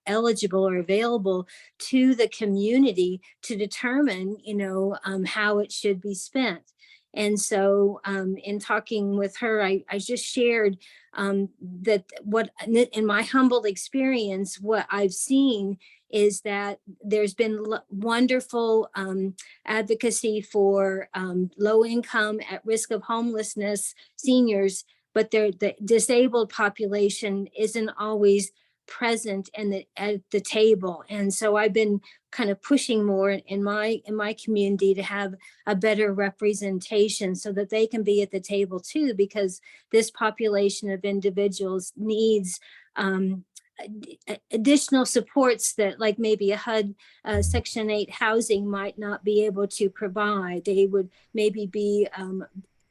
eligible or available to the community to determine, how it should be spent. And so in talking with her, I just shared that what in my humble experience, what I've seen is that there's been wonderful advocacy for low income, at risk of homelessness, seniors, but the disabled population isn't always present at the table. And so I've been kind of pushing more in my community to have a better representation so that they can be at the table too, because this population of individuals needs additional supports that like maybe a HUD Section 8 housing might not be able to provide. They would maybe be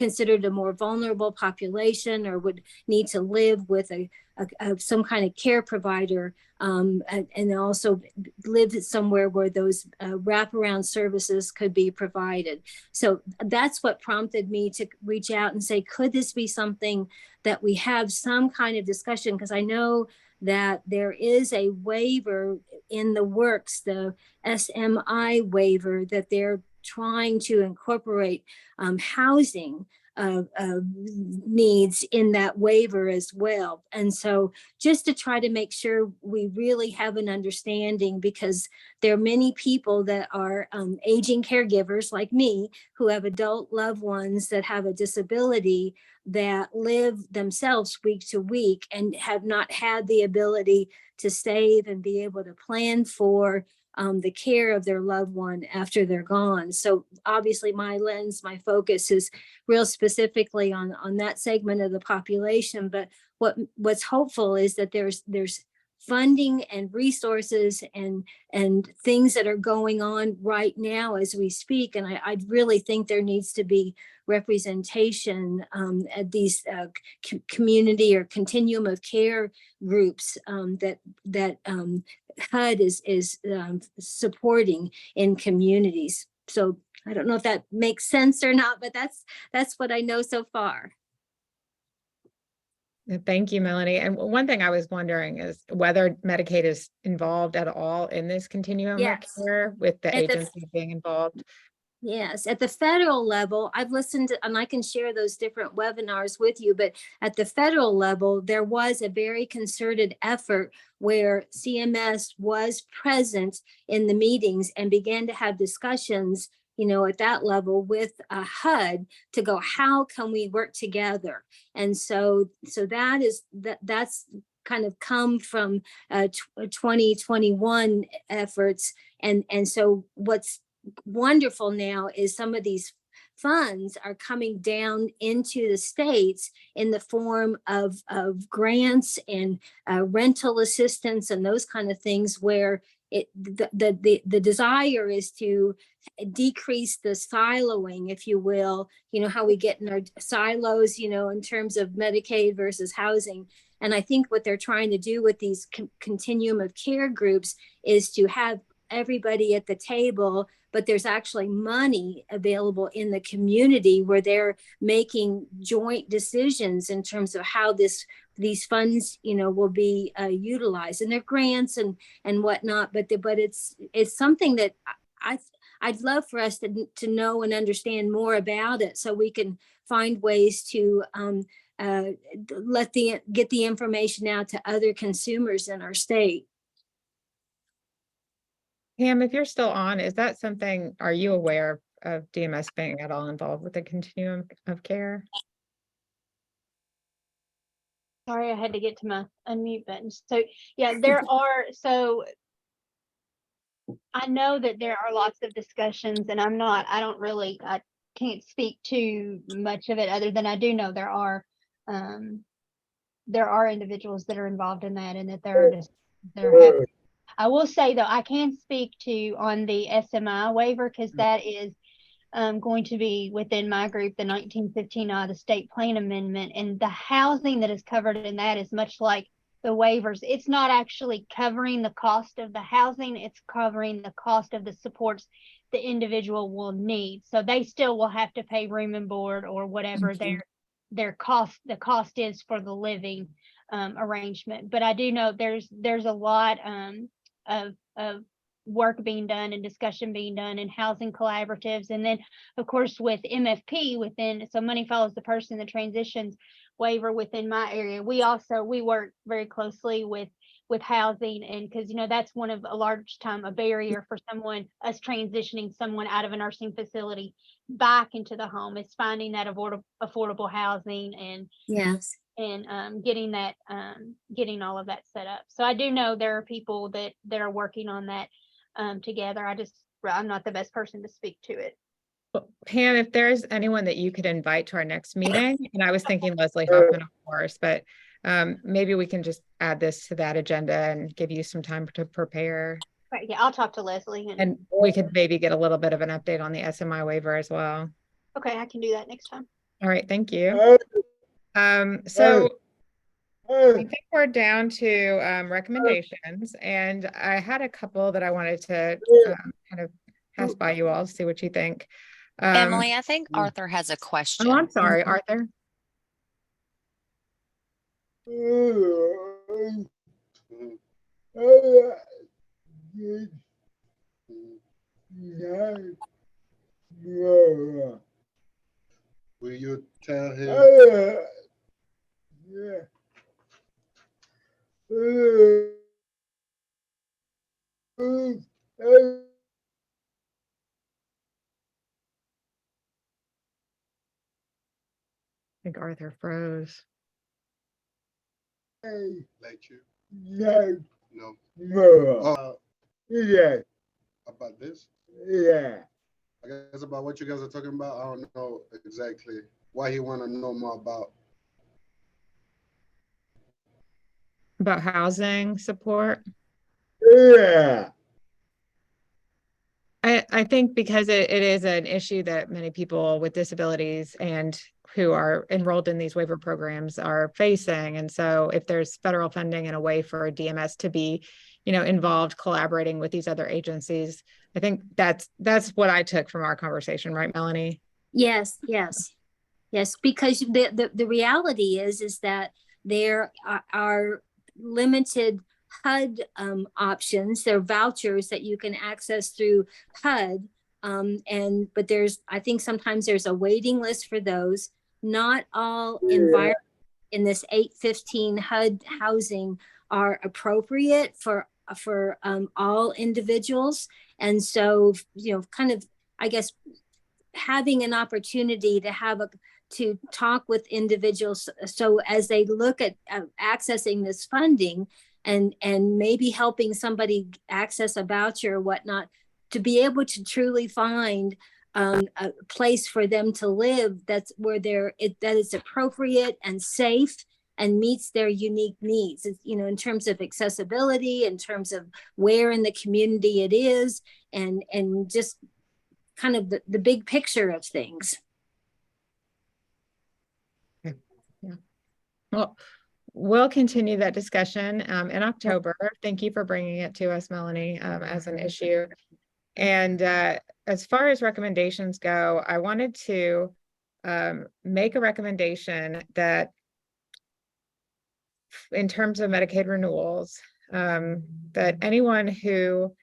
considered a more vulnerable population, or would need to live with some kind of care provider, and also live somewhere where those wraparound services could be provided. So that's what prompted me to reach out and say, could this be something that we have some kind of discussion? Because I know that there is a waiver in the works, the SMI waiver, that they're trying to incorporate housing needs in that waiver as well. And so just to try to make sure we really have an understanding, because there are many people that are aging caregivers like me who have adult loved ones that have a disability that live themselves week to week and have not had the ability to save and be able to plan for the care of their loved one after they're gone. So obviously my focus is real specifically on that segment of the population. But what's hopeful is that there's funding and resources and things that are going on right now as we speak. And I really think there needs to be representation at these community or continuum of care groups that HUD is supporting in communities. So I don't know if that makes sense or not, but that's what I know so far. Thank you, Melanie. And one thing I was wondering is whether Medicaid is involved at all in this continuum of care, with the agency being involved. Yes, at the federal level, I've listened to, and I can share those different webinars with you, but at the federal level, there was a very concerted effort where CMS was present in the meetings and began to have discussions, you know, at that level with HUD to go, how can we work together? And so that's kind of come from 2021 efforts. And so what's wonderful now is some of these funds are coming down into the states in the form of grants and rental assistance and those kind of things, where the desire is to decrease the siloing, if you will, you know, how we get in our silos, you know, in terms of Medicaid versus housing. And I think what they're trying to do with these continuum of care groups is to have everybody at the table, but there's actually money available in the community where they're making joint decisions in terms of how these funds, you know, will be utilized, and their grants and whatnot. But it's something that I'd love for us to know and understand more about it, so we can find ways to get the information out to other consumers in our state. Pam, if you're still on, is that something, are you aware of DMS being at all involved with the continuum of care? Sorry, I had to get to my unmute button. So yeah, so I know that there are lots of discussions, and I can't speak too much of it, other than I do know there are individuals that are involved in that, and that they're happy. I will say though, I can speak to on the SMI waiver, because that is going to be within my group, the 1915 the state plan amendment, and the housing that is covered in that is much like the waivers. It's not actually covering the cost of the housing, it's covering the cost of the supports the individual will need. So they still will have to pay room and board or whatever the cost is for the living arrangement. But I do know there's a lot of work being done and discussion being done in housing collaboratives. And then of course with MFP so money follows the person, the transitions waiver within my area, we work very closely with housing, and because you know that's one of a large time a barrier for us transitioning someone out of a nursing facility back into the home is finding that affordable housing and yes, and getting getting all of that set up. So I do know there are people that are working on that together. I'm not the best person to speak to it. Pam, if there's anyone that you could invite to our next meeting, and I was thinking Leslie Hoffman, of course, but maybe we can just add this to that agenda and give you some time to prepare. Right, yeah, I'll talk to Leslie and we could maybe get a little bit of an update on the SMI waiver as well. Okay, I can do that next time. All right, thank you. So I think we're down to recommendations, and I had a couple that I wanted to kind of pass by you all to see what you think. Emily, I think Arthur has a question. Oh, I'm sorry, Arthur. Will you tell him? I think Arthur froze. Let you? No. Yeah. About this? Yeah. I guess about what you guys are talking about. I don't know exactly why he want to know more About housing support. Yeah. I think because it is an issue that many people with disabilities and who are enrolled in these waiver programs are facing. And so if there's federal funding and a way for a DMS to be, you know, involved collaborating with these other agencies, I think that's what I took from our conversation, right, Melanie? yes, because the reality is that there are limited HUD options. There are vouchers that you can access through HUD But I think sometimes there's a waiting list for those. Not all environment in this 815 HUD housing are appropriate for all individuals. And so, kind of, I guess, having an opportunity to talk with individuals, so as they look at accessing this funding and maybe helping somebody access a voucher or whatnot, to be able to truly find a place for them to live that's where that is appropriate and safe and meets their unique needs, in terms of accessibility, in terms of where in the community it is, and just kind of the big picture of things. Yeah. Well, we'll continue that discussion in October. Thank you for bringing it to us, Melanie, as an issue. And as far as recommendations go, I wanted to make a recommendation that in terms of Medicaid renewals, that anyone who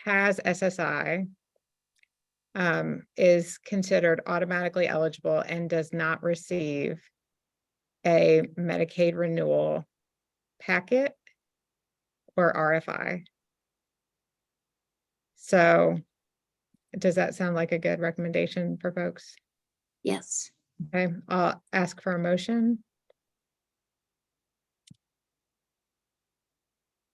has SSI is considered automatically eligible and does not receive a Medicaid renewal packet or RFI. So does that sound like a good recommendation for folks? Yes. Okay, I'll ask for a motion.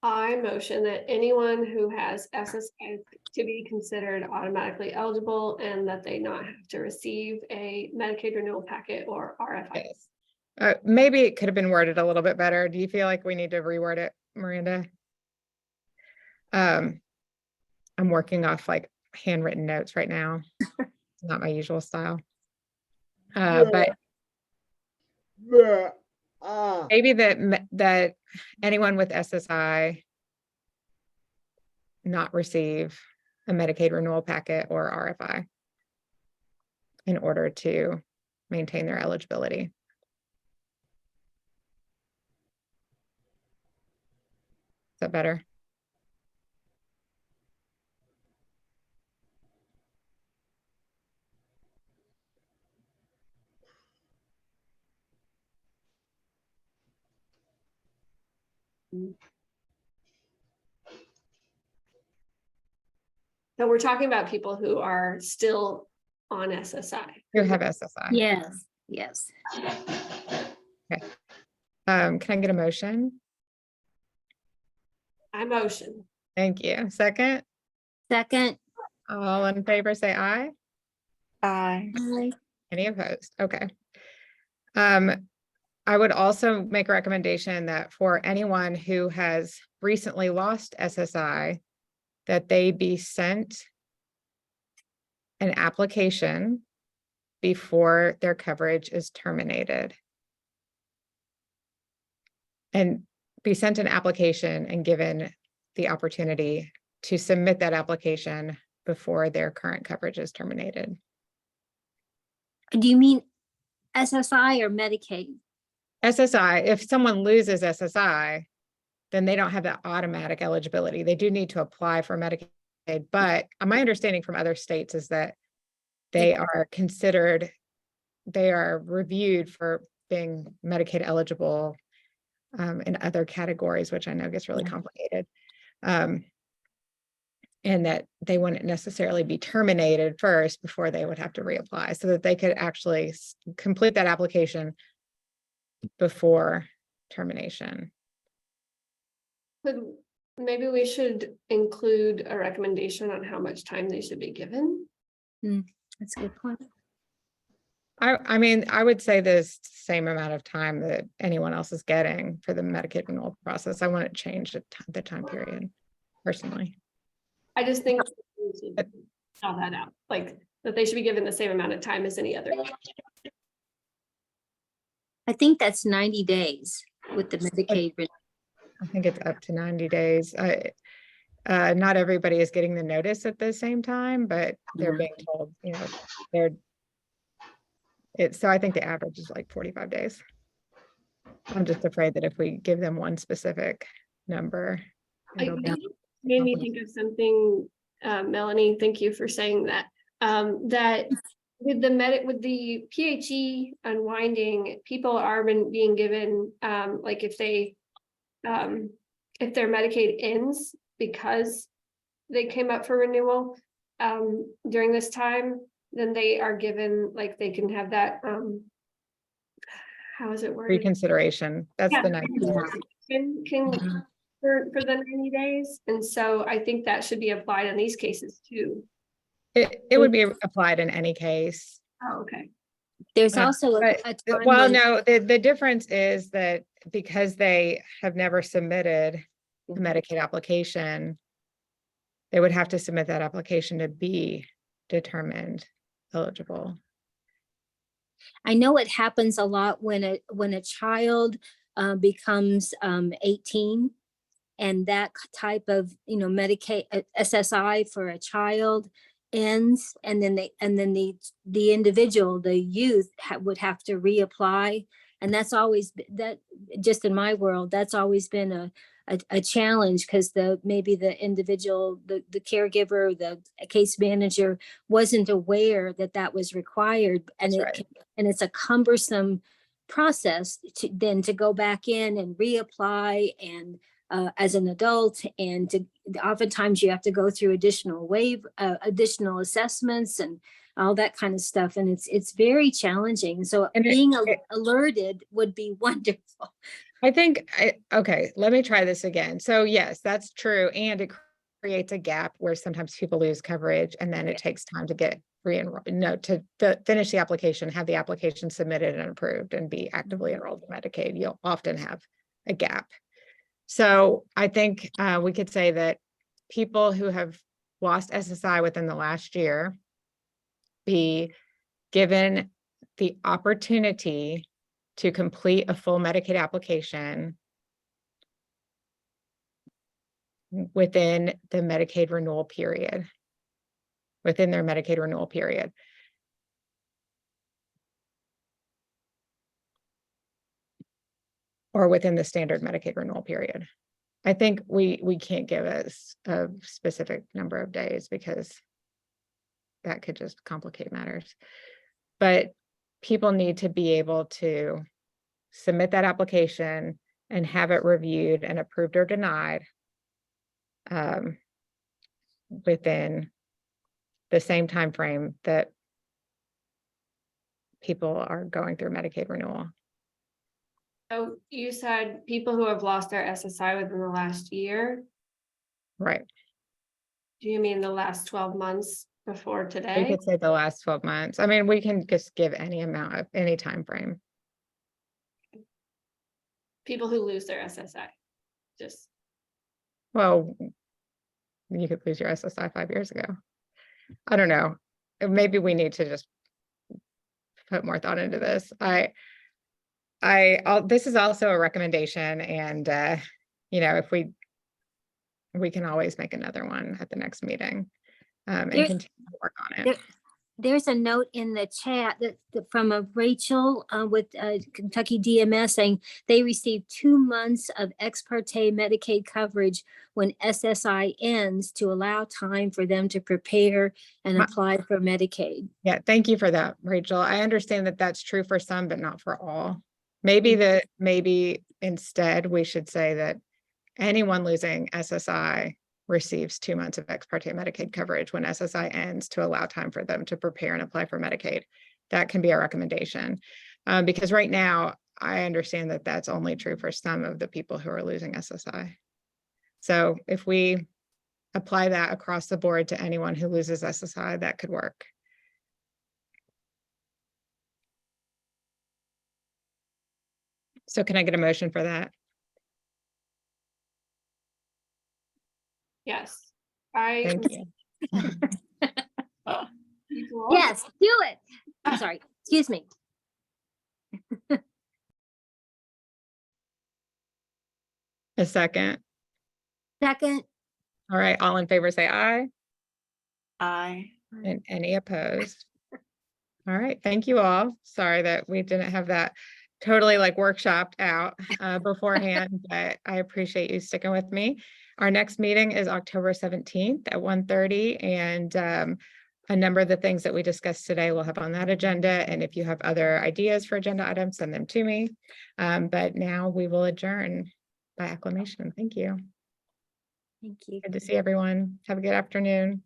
I motion that anyone who has SSI to be considered automatically eligible and that they not have to receive a Medicaid renewal packet or RFI. Yes. Maybe it could have been worded a little bit better. Do you feel like we need to reword it, Miranda? I'm working off like handwritten notes right now. It's not my usual style. But maybe that anyone with SSI not receive a Medicaid renewal packet or RFI in order to maintain their eligibility. Is that better? So we're talking about people who are still on SSI. Who have SSI? Yes. Yes. Okay. Can I get a motion? I motion. Thank you. Second? Second. All in favor, say aye. Aye. Aye. Any opposed? Okay. I would also make a recommendation that for anyone who has recently lost SSI, that they be sent an application before their coverage is terminated. And be sent an application and given the opportunity to submit that application before their current coverage is terminated. Do you mean SSI or Medicaid? SSI, if someone loses SSI, then they don't have that automatic eligibility. They do need to apply for Medicaid, but my understanding from other states is that they are considered, they are reviewed for being Medicaid eligible in other categories, which I know gets really complicated. And that they wouldn't necessarily be terminated first before they would have to reapply, so that they could actually complete that application before termination. But maybe we should include a recommendation on how much time they should be given. That's a good point. I mean, I would say this same amount of time that anyone else is getting for the Medicaid renewal process. I want to change the time period personally. I just think we should spell that out, like that they should be given the same amount of time as any other. I think that's 90 days with the Medicaid. I think it's up to 90 days. Not everybody is getting the notice at the same time, but they're being told, so I think the average is like 45 days. I'm just afraid that if we give them one specific number, Like, made me think of something Melanie, thank you for saying that. That with the PHE unwinding, people are being given, like if their Medicaid ends because they came up for renewal, during this time, then they are given, like, they can have that, how is it worded? Reconsideration. That's Yeah, the 90 days. can for the 90 days. And so I think that should be applied in these cases too. It would be applied in any case. Oh, okay. There's Uh, also a but- time Well, when- no, the difference is that because they have never submitted a Medicaid application, they would have to submit that application to be determined eligible. I know it happens a lot when a child becomes 18, and that type of Medicaid SSI for a child ends, and then the individual, the youth would have to reapply, and that's always that, just in my world, that's always been a challenge, because maybe the individual, the caregiver, the case manager wasn't aware that was required, and That's right. and it's a cumbersome process to go back in and reapply, and as an adult, and oftentimes you have to go through additional assessments and all that kind of stuff, and it's very challenging. So And being alerted would be wonderful. I think, okay, let me try this again. So yes, that's true. And it creates a gap where sometimes people lose coverage, and then it takes time to get to finish the application, have the application submitted and approved, and be actively enrolled in Medicaid. You'll often have a gap. So I think we could say that people who have lost SSI within the last year be given the opportunity to complete a full Medicaid application within the Medicaid renewal period, within their Medicaid renewal period. Or within the standard Medicaid renewal period. I think we can't give us a specific number of days because that could just complicate matters. But people need to be able to submit that application and have it reviewed and approved or denied within the same time frame that people are going through Medicaid renewal. So you said people who have lost their SSI within the last year. Right. Do you mean the last 12 months before We today? could say the last 12 months. I mean, we can just give any amount of any time frame. People who lose their SSI, just. Well, you could lose your SSI 5 years ago. I don't know. Maybe we need to just put more thought into this. This is also a recommendation, and if we can always make another one at the next meeting and continue to work on it. There's a note in the chat from Rachel with Kentucky DMS saying they received 2 months of ex parte Medicaid coverage when SSI ends to allow time for them to prepare and apply for Medicaid. Yeah, thank you for that, Rachel. I understand that that's true for some, but not for all. Maybe instead we should say that anyone losing SSI receives 2 months of ex parte Medicaid coverage when SSI ends to allow time for them to prepare and apply for Medicaid. That can be a recommendation. Because right now, I understand that that's only true for some of the people who are losing SSI. So if we apply that across the board to anyone who loses SSI, that could work. So can I get a motion for that? Yes. Thank you. Yes, do it. I'm sorry, excuse me. A second. Second. All right, all in favor say aye. Aye. And any opposed? All right, thank you all. Sorry that we didn't have that totally like workshopped out beforehand, but I appreciate you sticking with me. Our next meeting is October 17th at 1:30, and a number of the things that we discussed today we'll have on that agenda. And if you have other ideas for agenda items, send them to me. But now we will adjourn by acclamation. Thank you. Thank you. Good to see everyone. Have a good afternoon.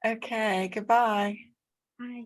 Okay, goodbye. Bye.